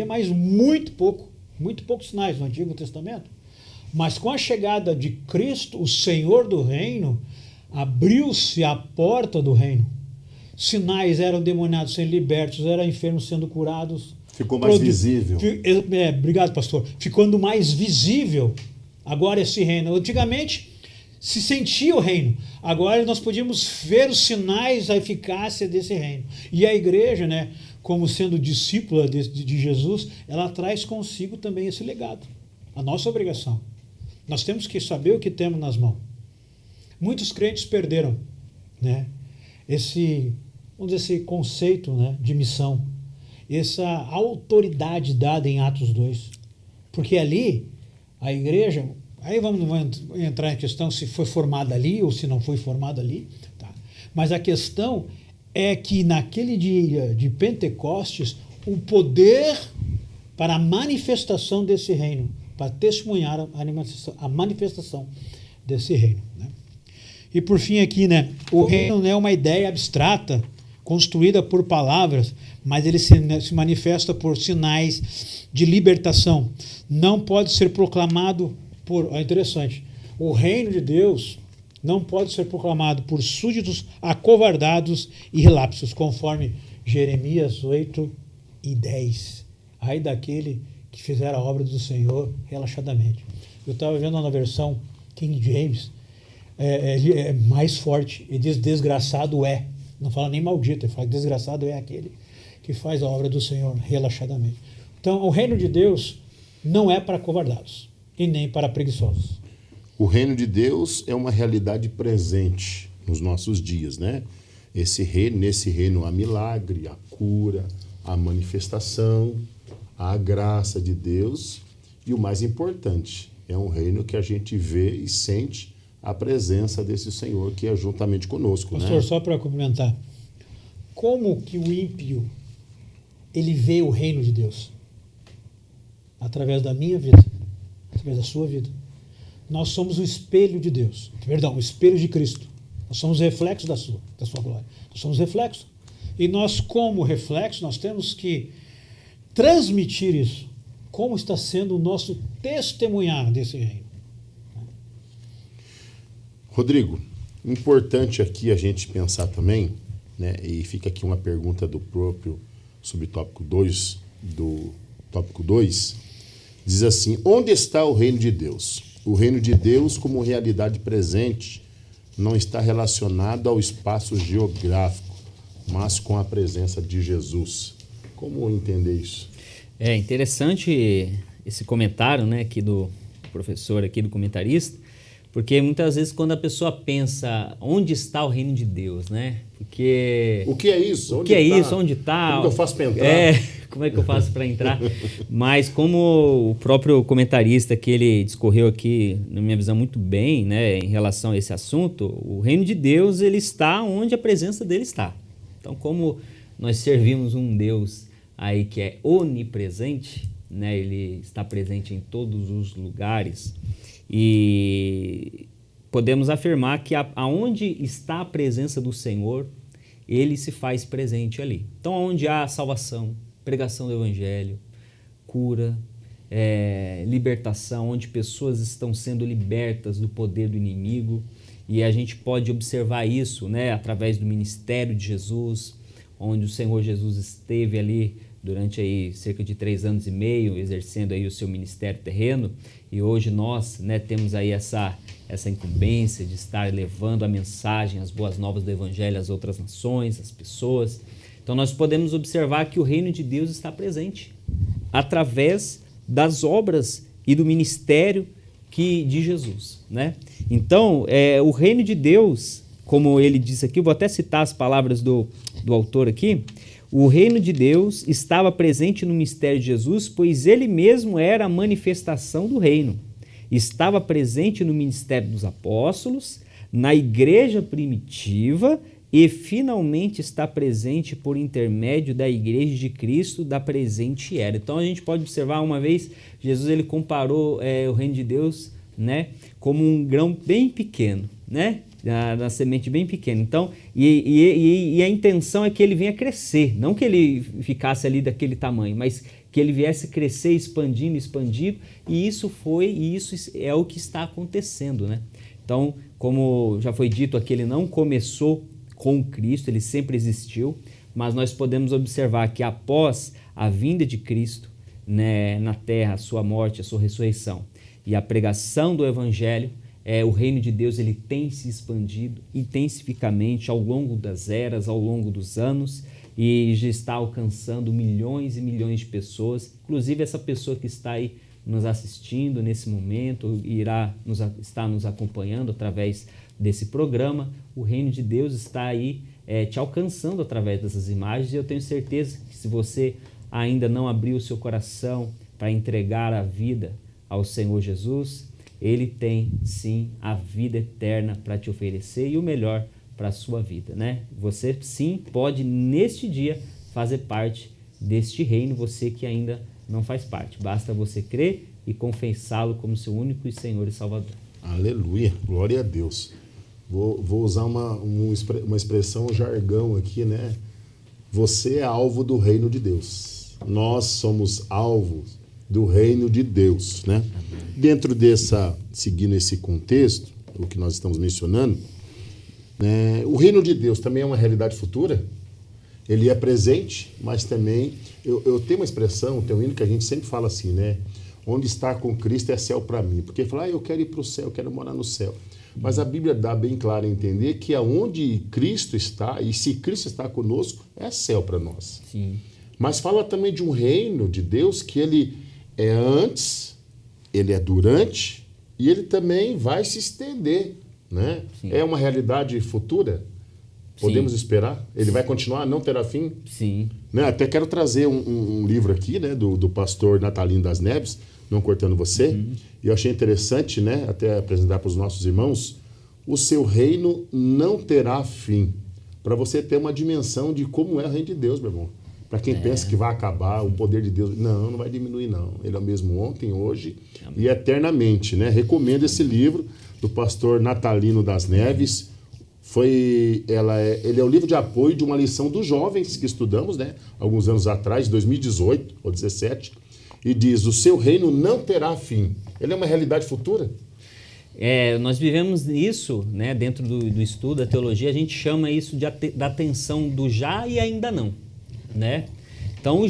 mas muito poucos sinais no Antigo Testamento. Mas com a chegada de Cristo, o Senhor do reino, abriu-se a porta do reino. Sinais, eram demoniados sendo libertos, eram enfermos sendo curados. Ficou mais visível. Obrigado, pastor. Ficando mais visível agora esse reino. Antigamente se sentia o reino. Agora nós podíamos ver os sinais da eficácia desse reino. E a igreja, né, como sendo discípula de Jesus, ela traz consigo também esse legado. A nossa obrigação. Nós temos que saber o que temos nas mãos. Muitos crentes perderam, né, esse conceito, né, de missão, essa autoridade dada em Atos 2. Porque ali, a igreja, aí vamos entrar em questão se foi formada ali ou se não foi formada ali, tá? Mas a questão é que naquele dia de Pentecostes, o poder para a manifestação desse reino, para testemunhar a manifestação desse reino, né? E por fim aqui, né, o reino não é uma ideia abstrata, construída por palavras, mas ele se manifesta por sinais de libertação. Não pode ser proclamado interessante, o reino de Deus não pode ser proclamado por súditos acovardados e relapsos, conforme Jeremias 8:10. Ai daquele que fizer a obra do Senhor relaxadamente. Eu estava vendo na versão King James, é mais forte, ele diz desgraçado é, não fala nem maldito, ele fala que desgraçado é aquele que faz a obra do Senhor relaxadamente. Então, o reino de Deus não é para acovardados e nem para preguiçosos. O reino de Deus é uma realidade presente nos nossos dias, né? Nesse reino há milagre, a cura, a manifestação, a graça de Deus e o mais importante, é um reino que a gente vê e sente a presença desse Senhor que é juntamente conosco. Pastor, né? Só para complementar, como que o ímpio ele vê o reino de Deus? Através da minha vida, através da sua vida. Nós somos o espelho de Deus, o espelho de Cristo. Nós somos reflexo da sua glória. Nós somos reflexo. E nós, como reflexo, nós temos que transmitir isso. Como está sendo o nosso testemunhar desse reino. Rodrigo, importante aqui a gente pensar também, né, e fica aqui uma pergunta do próprio subtópico 2, do tópico 2, diz assim: onde está o reino de Deus? O reino de Deus, como realidade presente, não está relacionado ao espaço geográfico, mas com a presença de Jesus. Como entender isso? É interessante esse comentário, né, aqui do professor, aqui do comentarista, porque muitas vezes quando a pessoa pensa onde está o reino de Deus, né? Porque o que é isso? Onde está? Como que eu faço para entrar? Como é que eu faço para entrar? Mas como o próprio comentarista que ele discorreu aqui, na minha visão, muito bem, né, em relação a esse assunto, o reino de Deus ele está onde a presença dele está. Então, como nós servimos um Deus aí que é onipresente, né, ele está presente em todos os lugares. E podemos afirmar que aonde está a presença do Senhor, Ele se faz presente ali. Então, onde há salvação, pregação do Evangelho, cura, libertação, onde pessoas estão sendo libertas do poder do inimigo, e a gente pode observar isso, né, através do ministério de Jesus, onde o Senhor Jesus esteve ali durante aí cerca de 3 anos e meio, exercendo aí o seu ministério terreno, e hoje nós, né, temos aí essa incumbência de estar levando a mensagem, as boas novas do Evangelho às outras nações, às pessoas. Então nós podemos observar que o reino de Deus está presente através das obras e do ministério de Jesus, né? Então, o reino de Deus, como ele diz aqui, eu vou até citar as palavras do autor aqui, o reino de Deus estava presente no mistério de Jesus, pois ele mesmo era a manifestação do reino. Estava presente no ministério dos apóstolos, na igreja primitiva e finalmente está presente por intermédio da igreja de Cristo da presente era. Então a gente pode observar uma vez, Jesus ele comparou o reino de Deus, né, como um grão bem pequeno, né? Na semente bem pequena. Então, e a intenção é que ele venha crescer, não que ele ficasse ali daquele tamanho, mas que ele viesse crescer, expandindo, e isso é o que está acontecendo, né? Então, como já foi dito aqui, ele não começou com Cristo, ele sempre existiu, mas nós podemos observar que após a vinda de Cristo, né, na terra, a sua morte, a sua ressurreição e a pregação do Evangelho, o reino de Deus ele tem se expandido intensificamente ao longo das eras, ao longo dos anos, e já está alcançando milhões e milhões de pessoas. Inclusive essa pessoa que está aí nos assistindo nesse momento, está nos acompanhando através desse programa, o reino de Deus está aí te alcançando através dessas imagens, e eu tenho certeza que se você ainda não abriu o seu coração para entregar a vida ao Senhor Jesus, Ele tem sim a vida eterna para te oferecer e o melhor para a sua vida, né? Você sim pode neste dia fazer parte deste reino, você que ainda não faz parte. Basta você crer e confessá-lo como seu único e Senhor e Salvador. Aleluia, glória a Deus. Vou usar uma expressão, um jargão aqui, né? Você é alvo do reino de Deus. Nós somos alvos do reino de Deus, né? Dentro seguindo esse contexto, o que nós estamos mencionando, né, o reino de Deus também é uma realidade futura. Ele é presente, mas também, eu tenho uma expressão, tem um hino que a gente sempre fala assim, né? Onde está com Cristo é céu para mim. Porque fala, eu quero ir para o céu, eu quero morar no céu. Mas a Bíblia dá bem claro a entender que aonde Cristo está, e se Cristo está conosco, é céu para nós. Sim. Mas fala também de um reino de Deus que ele é antes, ele é durante e ele também vai se estender, né? Sim. É uma realidade futura? Podemos esperar? Ele vai continuar, não terá fim? Sim. Né? Até quero trazer um livro aqui, né, do pastor Natalino das Neves, Não Cortando Você, e eu achei interessante, né, até apresentar para os nossos irmãos, o seu reino não terá fim, para você ter uma dimensão de como é o reino de Deus, meu irmão. Para quem pensa que vai acabar, o poder de Deus, não vai diminuir não. Ele é o mesmo ontem, hoje e eternamente, né? Recomendo esse livro do pastor Natalino das Neves. Ele é o livro de apoio de uma lição dos jovens que estudamos, né? Alguns anos atrás, 2018 ou 2017, e diz, o seu reino não terá fim. Ele é uma realidade futura? Nós vivemos isso, né? Dentro do estudo da teologia, a gente chama isso da tensão do já e ainda não. Né? Então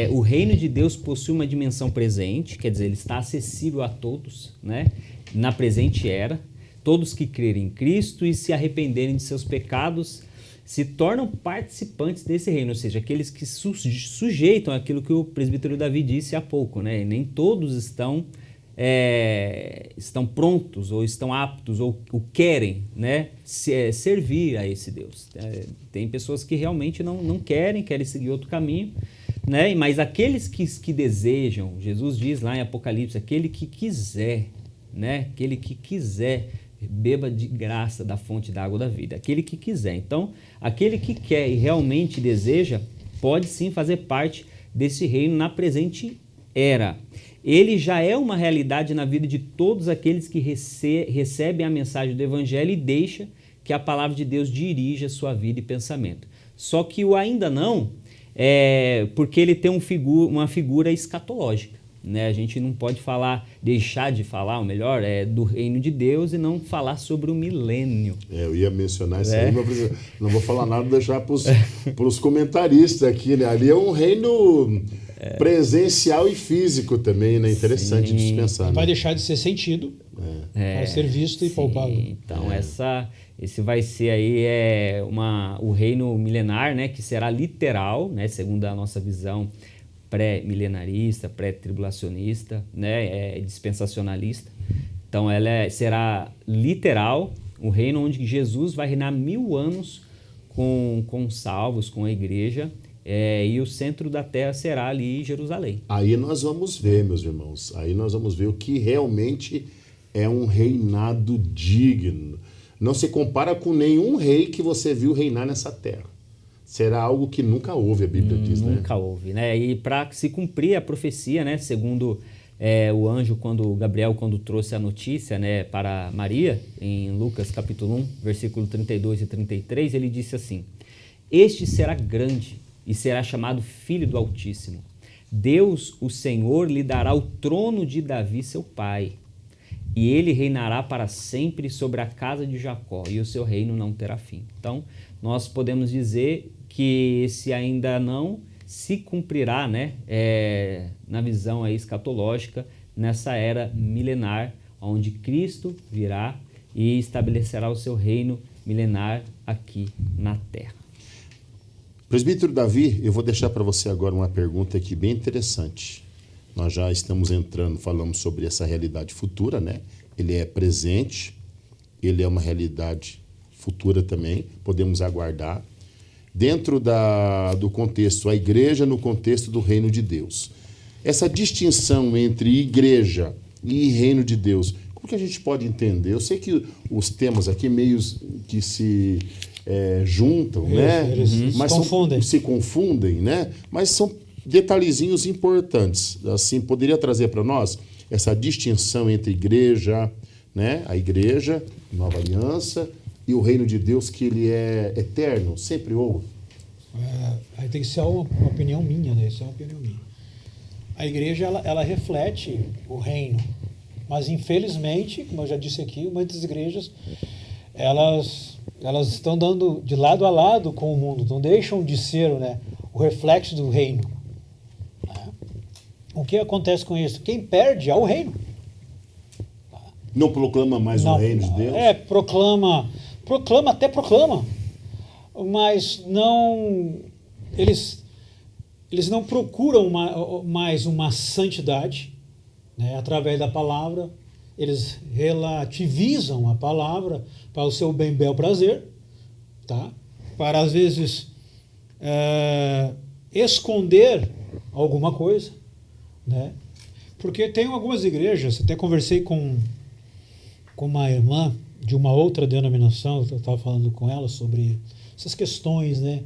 o reino de Deus possui uma dimensão presente, quer dizer, ele está acessível a todos, né? Na presente era, todos que crerem em Cristo e se arrependerem de seus pecados se tornam participantes desse reino, ou seja, aqueles que sujeitam aquilo que o presbítero Davi disse há pouco, né? E nem todos estão prontos ou estão aptos ou querem, né, servir a esse Deus. Tem pessoas que realmente não querem seguir outro caminho, né? Mas aqueles que desejam, Jesus diz lá em Apocalipse, aquele que quiser, né? Aquele que quiser, beba de graça da fonte da água da vida. Aquele que quiser. Então, aquele que quer e realmente deseja, pode sim fazer parte desse reino na presente era. Ele já é uma realidade na vida de todos aqueles que recebem a mensagem do Evangelho e deixa que a palavra de Deus dirija sua vida e pensamento. Só que o ainda não é porque ele tem uma figura escatológica. Né? A gente não pode deixar de falar, ou melhor, do reino de Deus e não falar sobre o milênio. Eu ia mencionar isso aí, mas não vou falar nada, deixar para os comentaristas aqui. Né? Ali é um reino presencial e físico também, né? Interessante de se pensar. Vai né? deixar de ser sentido, vai ser visto e palpável. Então, esse vai ser aí o reino milenar, né? Que será literal, né? Segundo a nossa visão pré-milenarista, pré-tribulacionista, né, dispensacionalista. Então ela será literal, um reino onde Jesus vai reinar 1000 anos com salvos, com a igreja, e o centro da terra será ali Jerusalém. Aí nós vamos ver, meus irmãos, aí nós vamos ver o que realmente é um reinado digno. Não se compara com nenhum rei que você viu reinar nessa terra. Será algo que nunca houve, a Bíblia diz, né? Nunca houve, né? E para se cumprir a profecia, né? Segundo o anjo, Gabriel, quando trouxe a notícia, né, para Maria, em Lucas capítulo 1, versículo 32 e 33, ele disse assim: Este será grande e será chamado Filho do Altíssimo. Deus, o Senhor, lhe dará o trono de Davi, seu pai. E ele reinará para sempre sobre a casa de Jacó, e o seu reino não terá fim. Então, nós podemos dizer que esse ainda não se cumprirá, né, na visão aí escatológica, nessa era milenar, onde Cristo virá e estabelecerá o seu reino milenar aqui na terra. Presbítero Davi, eu vou deixar para você agora uma pergunta aqui bem interessante. Nós já estamos falamos sobre essa realidade futura, né? Ele é presente, ele é uma realidade futura também, podemos aguardar. Dentro do contexto, a igreja no contexto do reino de Deus. Essa distinção entre igreja e reino de Deus, como que a gente pode entender? Eu sei que os temas aqui meio que se juntam, né? Eles mas se confundem, né? Mas são detalhezinhos importantes. Assim, poderia trazer para nós essa distinção entre igreja, né? A igreja, nova aliança, e o reino de Deus, que ele é eterno, sempre houve? Aí tem que ser uma opinião minha, né? Isso é uma opinião minha. A igreja, ela reflete o reino, mas infelizmente, como eu já disse aqui, muitas igrejas, elas estão dando de lado a lado com o mundo, não deixam de ser, né, o reflexo do reino. O que acontece com isso? Quem perde é o reino. Não proclama mais o reino de Deus? Proclama, mas não, eles não procuram mais uma santidade, né, através da palavra. Eles relativizam a palavra para o seu bel prazer, tá? Para às vezes esconder alguma coisa, né? Porque tem algumas igrejas, até conversei com uma irmã de uma outra denominação, eu estava falando com ela sobre essas questões, né,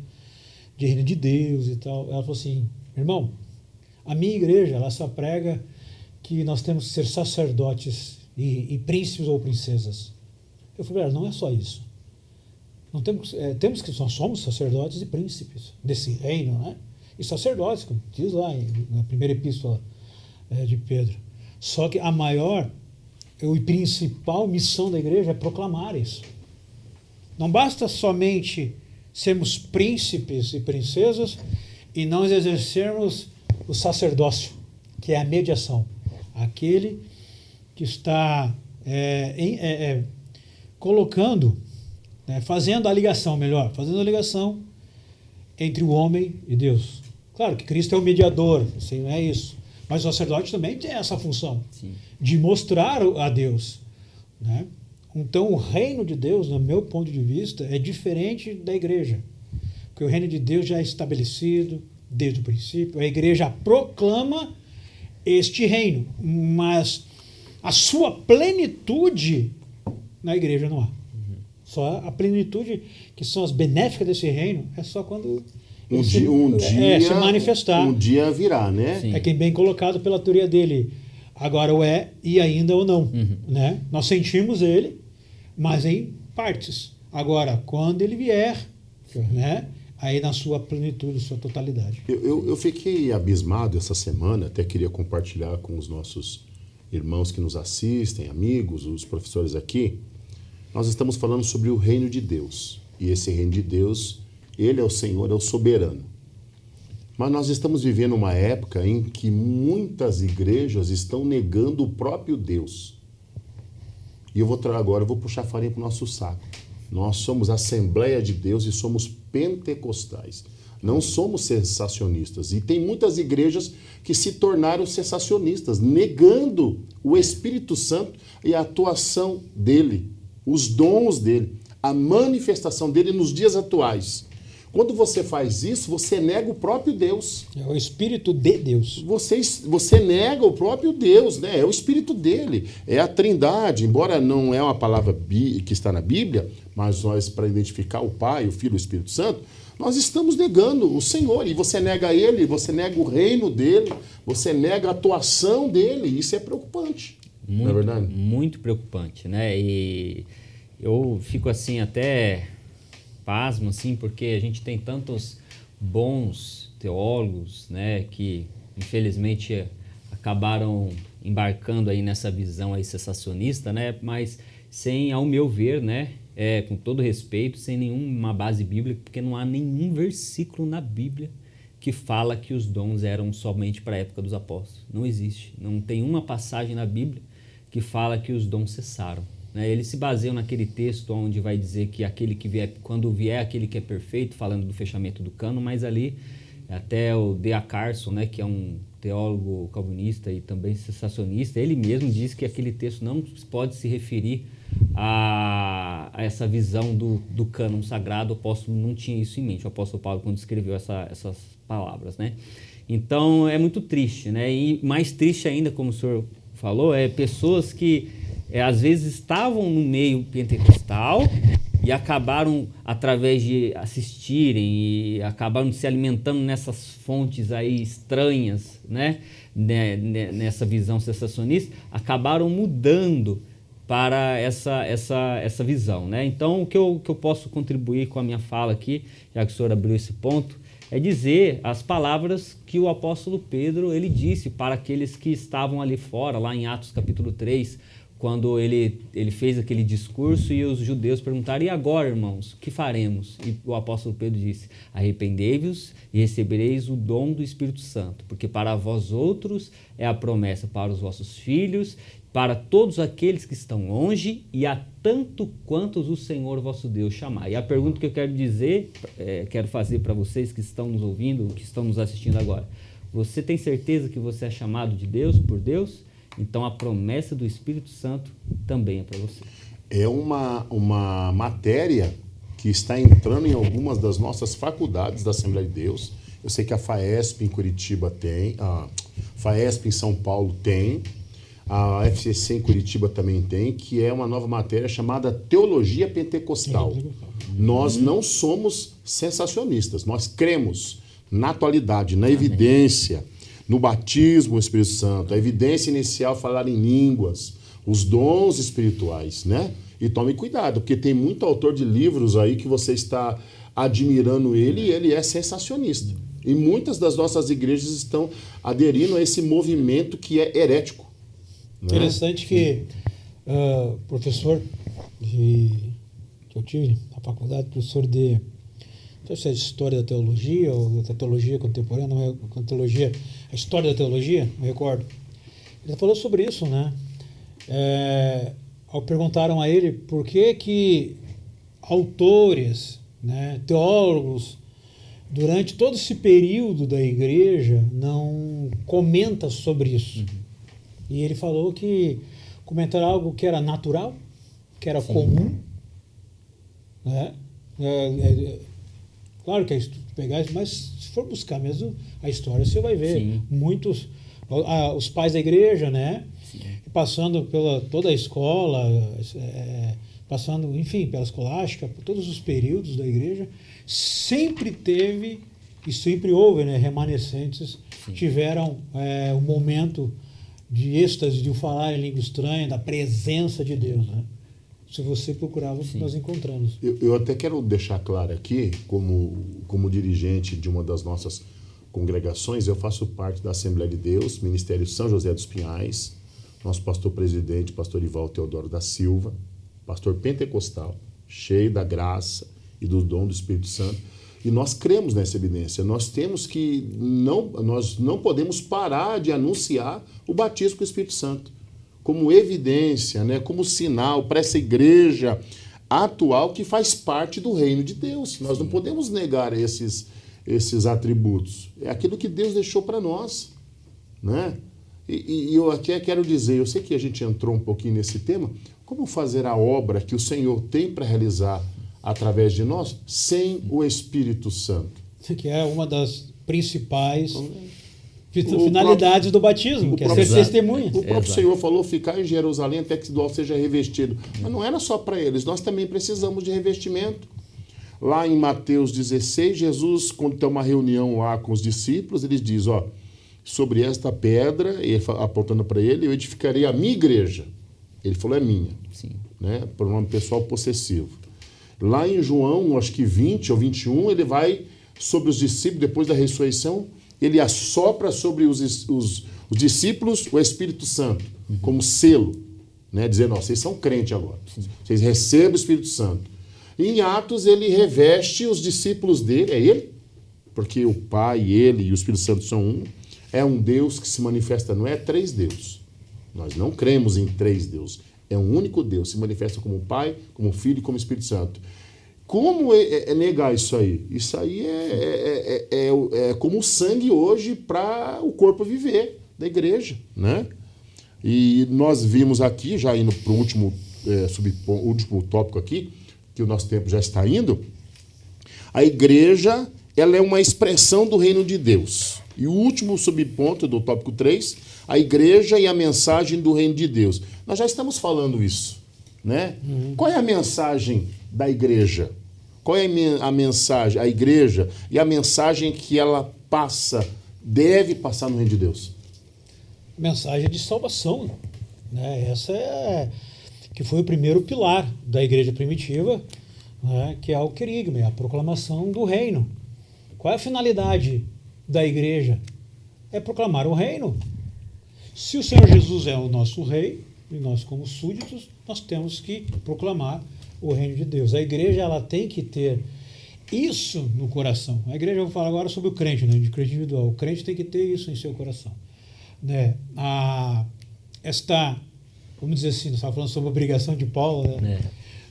de reino de Deus e tal. Ela falou assim: irmão, a minha igreja, ela só prega que nós temos que ser sacerdotes e príncipes ou princesas. Eu falei: não é só isso. Não temos que nós somos sacerdotes e príncipes desse reino, né? E sacerdotes, como diz lá na primeira epístola de Pedro. Só que a maior e principal missão da igreja é proclamar isso. Não basta somente sermos príncipes e princesas e não exercermos o sacerdócio, que é a mediação. Aquele que está colocando, né, fazendo a ligação entre o homem e Deus. Claro que Cristo é o mediador, assim, não é isso. Mas o sacerdote também tem essa função, sim, de mostrar a Deus, né? Então, o reino de Deus, no meu ponto de vista, é diferente da igreja. Porque o reino de Deus já é estabelecido desde o princípio. A igreja proclama este reino, mas a sua plenitude na igreja não há. Só a plenitude, que são as benéficas desse reino, é só quando se manifestar. Um dia virá, né? Sim. É quem bem colocado pela teoria dele. Agora o é e ainda ou não. Né? Nós sentimos ele, mas em partes. Agora, quando ele vier, né? Aí na sua plenitude, sua totalidade. Eu fiquei abismado essa semana, até queria compartilhar com os nossos irmãos que nos assistem, amigos, os professores aqui. Nós estamos falando sobre o reino de Deus. E esse reino de Deus, ele é o Senhor, é o soberano. Mas nós estamos vivendo uma época em que muitas igrejas estão negando o próprio Deus. E agora eu vou puxar farinha para o nosso saco. Nós somos Assembleia de Deus e somos pentecostais. Não somos sensacionistas. E tem muitas igrejas que se tornaram sensacionistas, negando o Espírito Santo e a atuação dele, os dons dele, a manifestação dele nos dias atuais. Quando você faz isso, você nega o próprio Deus. É o Espírito de Deus. Você nega o próprio Deus, né? É o Espírito dele. É a Trindade, embora não é uma palavra que está na Bíblia, mas nós, para identificar o Pai, o Filho e o Espírito Santo, nós estamos negando o Senhor. E você nega ele, você nega o reino dele, você nega a atuação dele. Isso é preocupante. Muito, não é verdade? Muito preocupante, né? E eu fico assim até pasmo, assim, porque a gente tem tantos bons teólogos, né, que infelizmente acabaram embarcando aí nessa visão aí sensacionista, né, mas sem, ao meu ver, né, com todo respeito, sem nenhuma base bíblica, porque não há nenhum versículo na Bíblia que fala que os dons eram somente para a época dos apóstolos. Não existe. Não tem uma passagem na Bíblia que fala que os dons cessaram. Eles se baseiam naquele texto onde vai dizer que aquele que vier, quando vier aquele que é perfeito, falando do fechamento do cano, mas ali até o D.A. Carson, né, que é um teólogo calvinista e também sensacionista, ele mesmo diz que aquele texto não pode se referir a essa visão do cânon sagrado. O apóstolo não tinha isso em mente, o apóstolo Paulo, quando escreveu essas palavras, né? Então é muito triste, né? E mais triste ainda, como o senhor falou, pessoas que às vezes estavam no meio pentecostal e acabaram, através de assistirem e acabaram se alimentando nessas fontes aí estranhas, né? Nessa visão sensacionista, acabaram mudando para essa visão, né? Então, o que eu posso contribuir com a minha fala aqui, já que o senhor abriu esse ponto, é dizer as palavras que o apóstolo Pedro ele disse para aqueles que estavam ali fora, lá em Atos capítulo 3, quando ele fez aquele discurso e os judeus perguntaram: e agora, irmãos, o que faremos? E o apóstolo Pedro disse: arrependei-vos e recebereis o dom do Espírito Santo, porque para vós outros é a promessa para os vossos filhos, para todos aqueles que estão longe e a tanto quantos o Senhor vosso Deus chamar. E a pergunta que eu quero fazer para vocês que estão nos ouvindo, que estão nos assistindo agora: você tem certeza que você é chamado de Deus, por Deus? Então a promessa do Espírito Santo também é para você. É uma matéria que está entrando em algumas das nossas faculdades da Assembleia de Deus. Eu sei que a FAESP em Curitiba tem, a FAESP em São Paulo tem, a FCC em Curitiba também tem, que é uma nova matéria chamada Teologia Pentecostal. Nós não somos sensacionistas, nós cremos na atualidade, na evidência, no batismo do Espírito Santo, a evidência inicial, falar em línguas, os dons espirituais, né? E tome cuidado, porque tem muito autor de livros aí que você está admirando ele e ele é sensacionista. E muitas das nossas igrejas estão aderindo a esse movimento que é herético. Né? Interessante que professor que eu tive na faculdade, professor de não sei se é de História da Teologia ou da Teologia Contemporânea, não é teologia, a História da Teologia, não recordo. Ele falou sobre isso, né? Perguntaram a ele por que autores, né, teólogos, durante todo esse período da igreja, não comenta sobre isso. E ele falou que comentar algo que era natural, que era comum, né? Claro que é pegar, mas se for buscar mesmo a história, você vai ver muitos, os pais da igreja, né? Passando pela toda a escola, passando, enfim, pela escolástica, por todos os períodos da igreja, sempre teve E sempre houve, né? Remanescentes tiveram um momento de êxtase, de falar em língua estranha, da presença de Deus, né? Se você procurar, nós encontramos. Eu até quero deixar claro aqui, como dirigente de uma das nossas congregações, eu faço parte da Assembleia de Deus, Ministério São José dos Pinhais, nosso pastor-presidente, pastor Ivaldo Teodoro da Silva, pastor pentecostal, cheio da graça e do dom do Espírito Santo. E nós cremos nessa evidência. Nós não podemos parar de anunciar o batismo com o Espírito Santo como evidência, né, como sinal para essa igreja atual que faz parte do reino de Deus. Nós não podemos negar esses atributos. É aquilo que Deus deixou para nós, né? E eu aqui quero dizer, eu sei que a gente entrou um pouquinho nesse tema, como fazer a obra que o Senhor tem para realizar através de nós sem o Espírito Santo? Que é uma das principais finalidades do batismo, que é ser testemunha. O próprio Senhor falou, ficar em Jerusalém até que o alto seja revestido. Mas não era só para eles, nós também precisamos de revestimento. Lá em Mateus 16, Jesus, quando tem uma reunião lá com os discípulos, ele diz, sobre esta pedra, apontando para ele, eu edificarei a minha igreja. Ele falou, é minha. Sim. Né? Pronome pessoal possessivo. Lá em João, acho que 20 ou 21, ele vai sobre os discípulos, depois da ressurreição, ele assopra sobre os discípulos o Espírito Santo, como selo, né? Dizendo, vocês são crentes agora, vocês recebem o Espírito Santo. E em Atos, ele reveste os discípulos dele, é ele, porque o Pai, ele e o Espírito Santo são um, é um Deus que se manifesta, não é três deuses. Nós não cremos em três deuses, é um único Deus, se manifesta como Pai, como Filho e como Espírito Santo. Como negar isso aí? Isso aí é como o sangue hoje para o corpo viver da igreja, né? E nós vimos aqui, já indo para o último tópico aqui, que o nosso tempo já está indo, a igreja ela é uma expressão do reino de Deus. E o último subponto do tópico 3, a igreja e a mensagem do reino de Deus. Nós já estamos falando isso, né? Qual é a mensagem da igreja? Qual é a mensagem, a igreja e a mensagem que ela deve passar no reino de Deus? Mensagem de salvação, né? Essa que foi o primeiro pilar da igreja primitiva, né? Que é o querigma, a proclamação do reino. Qual é a finalidade da igreja? É proclamar o reino. Se o Senhor Jesus é o nosso rei, e nós como súditos, nós temos que proclamar o reino de Deus. A igreja ela tem que ter isso no coração. A igreja, eu vou falar agora sobre o crente, né, de crente individual. O crente tem que ter isso em seu coração. Né? Vamos dizer assim, nós estávamos falando sobre a obrigação de Paulo, né?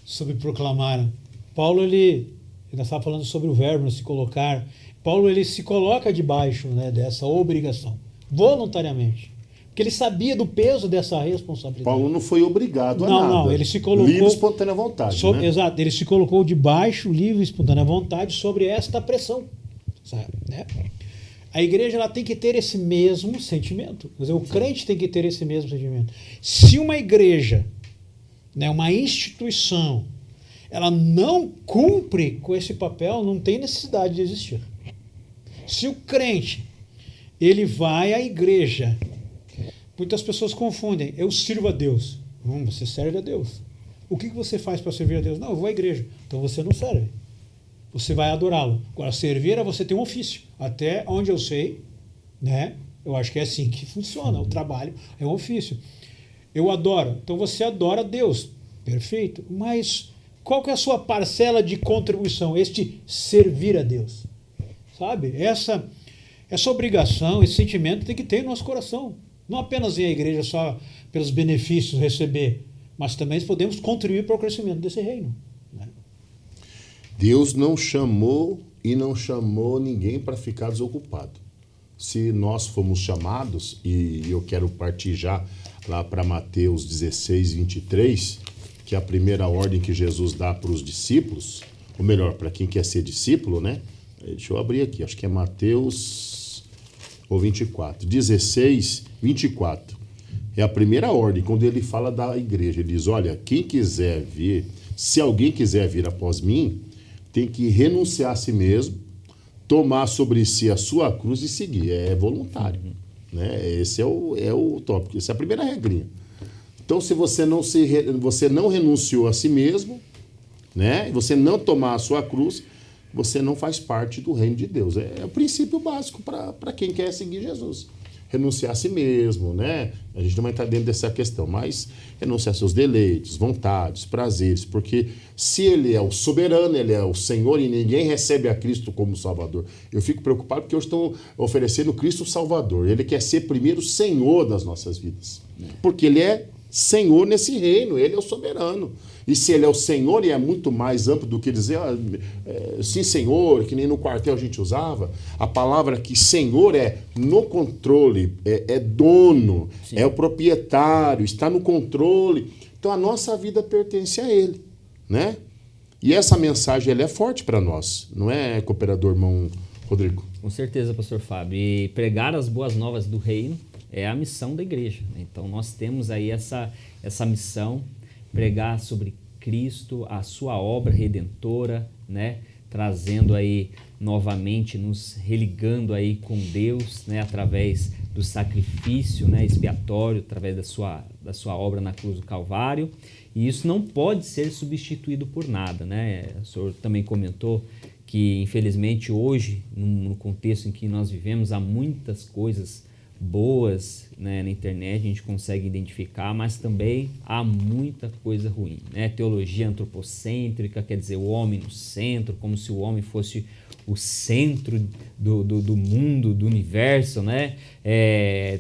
Sobre proclamar. Paulo, ele estava falando sobre o verbo, se colocar. Paulo, ele se coloca debaixo, né, dessa obrigação, voluntariamente. Porque ele sabia do peso dessa responsabilidade. Paulo não foi obrigado a nada. Não, ele se colocou... Livre e espontânea vontade, né? Exato, ele se colocou debaixo, livre e espontânea vontade, sobre esta pressão. Sabe, né? A igreja ela tem que ter esse mesmo sentimento. Quer dizer, o crente tem que ter esse mesmo sentimento. Se uma igreja, né, uma instituição, ela não cumpre com esse papel, não tem necessidade de existir. Se o crente, ele vai à igreja... Muitas pessoas confundem. Eu sirvo a Deus. Você serve a Deus. O que você faz para servir a Deus? Não, eu vou à igreja. Então você não serve. Você vai adorá-lo. Agora, servir é você ter um ofício. Até onde eu sei, né? Eu acho que é assim que funciona. O trabalho é um ofício. Eu adoro. Então você adora a Deus. Perfeito. Mas qual que é a sua parcela de contribuição? Este servir a Deus. Sabe? Essa obrigação, esse sentimento tem que ter no nosso coração. Não apenas ir à igreja só pelos benefícios receber, mas também podemos contribuir para o crescimento desse reino. Né? Deus não chamou e não chamou ninguém para ficar desocupado. Se nós fomos chamados, e eu quero partir já lá para Mateus 16, 23, que é a primeira ordem que Jesus dá para os discípulos, ou melhor, para quem quer ser discípulo, né? Deixa eu abrir aqui, acho que é Mateus... ou 24, 16, 24. É a primeira ordem, quando ele fala da igreja. Ele diz, olha, quem quiser vir, se alguém quiser vir após mim, tem que renunciar a si mesmo, tomar sobre si a sua cruz e seguir. É voluntário. Né? Esse é o tópico. Essa é a primeira regrinha. Então, se você não renunciou a si mesmo, né? Você não tomar a sua cruz, você não faz parte do reino de Deus. É o princípio básico para quem quer seguir Jesus. Renunciar a si mesmo, né? A gente não vai entrar dentro dessa questão, mas renunciar a seus deleites, vontades, prazeres, porque se ele é o soberano, ele é o Senhor e ninguém recebe a Cristo como Salvador. Eu fico preocupado porque hoje estão oferecendo Cristo Salvador. Ele quer ser primeiro Senhor das nossas vidas, porque ele é Senhor nesse reino, ele é o soberano. E se ele é o Senhor e é muito mais amplo do que dizer sim, Senhor, que nem no quartel a gente usava, a palavra que Senhor é no controle, é dono, sim, é o proprietário, está no controle. Então a nossa vida pertence a ele, né? E essa mensagem ela é forte para nós, não é, cooperador irmão Rodrigo? Com certeza, pastor Fábio. E pregar as boas novas do reino é a missão da igreja. Então nós temos aí essa missão, pregar sobre Cristo, a sua obra redentora, né? Trazendo aí novamente, nos religando aí com Deus, né? Através do sacrifício, né? Expiatório, através da sua obra na cruz do Calvário. E isso não pode ser substituído por nada, né? O senhor também comentou que, infelizmente, hoje, no contexto em que nós vivemos, há muitas coisas boas, né, na internet, a gente consegue identificar, mas também há muita coisa ruim, né? Teologia antropocêntrica, quer dizer, o homem no centro, como se o homem fosse o centro do mundo, do universo, né?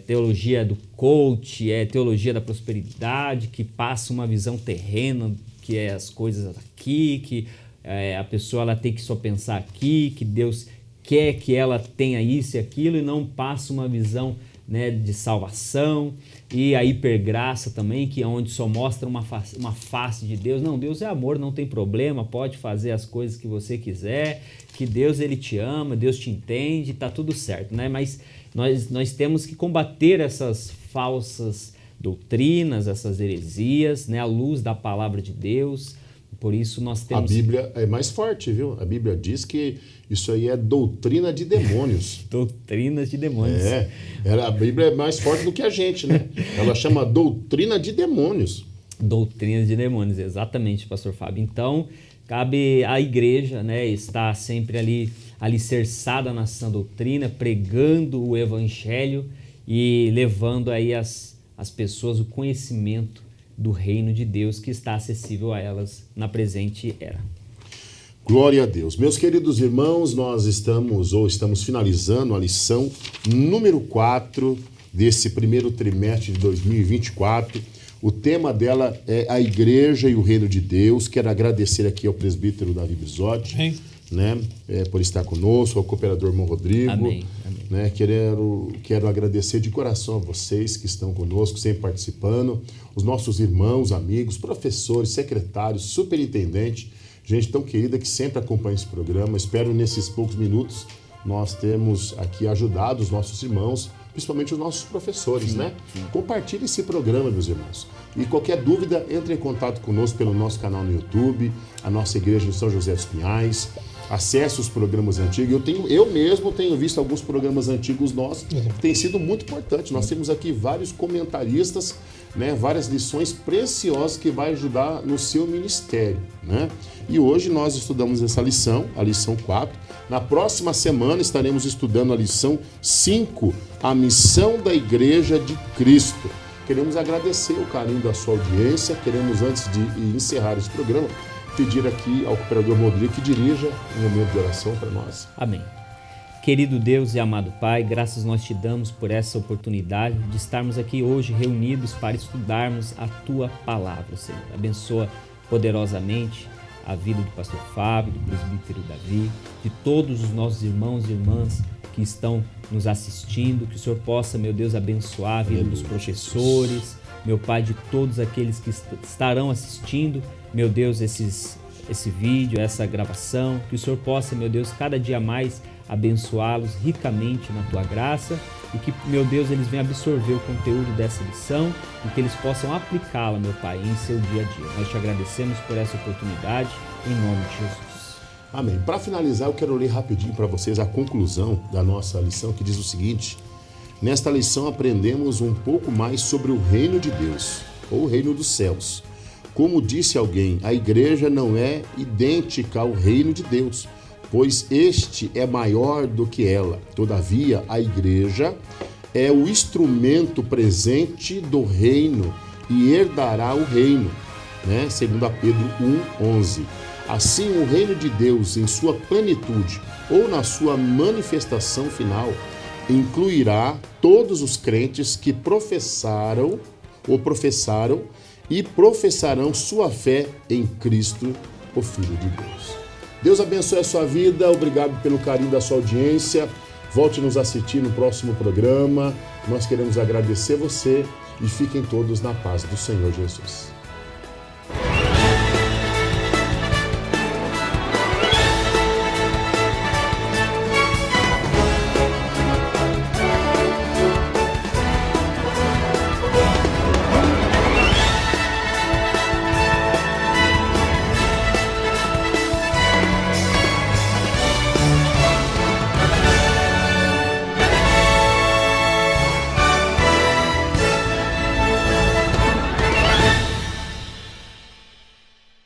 Teologia do coach, teologia da prosperidade, que passa uma visão terrena, que é as coisas aqui, que a pessoa ela tem que só pensar aqui, que Deus quer que ela tenha isso e aquilo, e não passa uma visão, né, de salvação. E a hipergraça também, que é onde só mostra uma face de Deus. Não, Deus é amor, não tem problema, pode fazer as coisas que você quiser, que Deus ele te ama, Deus te entende, tá tudo certo, né? Mas nós temos que combater essas falsas doutrinas, essas heresias, né, à luz da palavra de Deus. Por isso nós temos... A Bíblia é mais forte, viu? A Bíblia diz que isso aí é doutrina de demônios. Doutrinas de demônios. A Bíblia é mais forte do que a gente, né? Ela chama doutrina de demônios. Doutrina de demônios, exatamente, pastor Fábio. Então, cabe à igreja, né, estar sempre ali alicerçada na sã doutrina, pregando o evangelho e levando aí as pessoas o conhecimento do reino de Deus que está acessível a elas na presente era. Glória a Deus. Meus queridos irmãos, nós estamos finalizando a lição número 4 desse primeiro trimestre de 2024. O tema dela é a igreja e o reino de Deus. Quero agradecer aqui ao presbítero Davi Bisotti, né, por estar conosco, ao cooperador irmão Rodrigo. Amém. Né, quero agradecer de coração a vocês que estão conosco, sempre participando, os nossos irmãos, amigos, professores, secretários, superintendente, gente tão querida que sempre acompanha esse programa. Espero nesses poucos minutos nós temos aqui ajudado os nossos irmãos, principalmente os nossos professores, né? Sim. Compartilhe esse programa, meus irmãos. E qualquer dúvida, entre em contato conosco pelo nosso canal no YouTube, a nossa igreja em São José dos Pinhais. Acesse os programas antigos. Eu mesmo tenho visto alguns programas antigos nossos, que tem sido muito importante. Nós temos aqui vários comentaristas, né, várias lições preciosas que vai ajudar no seu ministério, né? E hoje nós estudamos essa lição, a lição 4. Na próxima semana estaremos estudando a lição 5, a missão da Igreja de Cristo. Queremos agradecer o carinho da sua audiência. Queremos, antes de encerrar esse programa, pedir aqui ao cooperador Rodrigo que dirija um momento de oração para nós. Amém. Querido Deus e amado Pai, graças nós te damos por essa oportunidade de estarmos aqui hoje reunidos para estudarmos a Tua Palavra, Senhor. Abençoa poderosamente a vida do pastor Fábio, do presbítero Davi, de todos os nossos irmãos e irmãs que estão nos assistindo, que o Senhor possa, meu Deus, abençoar a vida dos professores, meu Pai, de todos aqueles que estarão assistindo, meu Deus, esse vídeo, essa gravação, que o Senhor possa, meu Deus, cada dia mais abençoá-los ricamente na Tua graça e que, meu Deus, eles venham absorver o conteúdo dessa lição e que eles possam aplicá-la, meu Pai, em seu dia a dia. Nós te agradecemos por essa oportunidade, em nome de Jesus. Amém. Para finalizar, eu quero ler rapidinho para vocês a conclusão da nossa lição, que diz o seguinte: nesta lição aprendemos um pouco mais sobre o reino de Deus, ou o reino dos céus. Como disse alguém, a igreja não é idêntica ao reino de Deus, pois este é maior do que ela. Todavia, a igreja é o instrumento presente do reino e herdará o reino, né? Segundo Pedro 1:11. Assim, o reino de Deus, em sua plenitude ou na sua manifestação final, incluirá todos os crentes que professaram e professarão sua fé em Cristo, o Filho de Deus. Deus abençoe a sua vida, obrigado pelo carinho da sua audiência. Volte nos assistir no próximo programa. Nós queremos agradecer você e fiquem todos na paz do Senhor Jesus.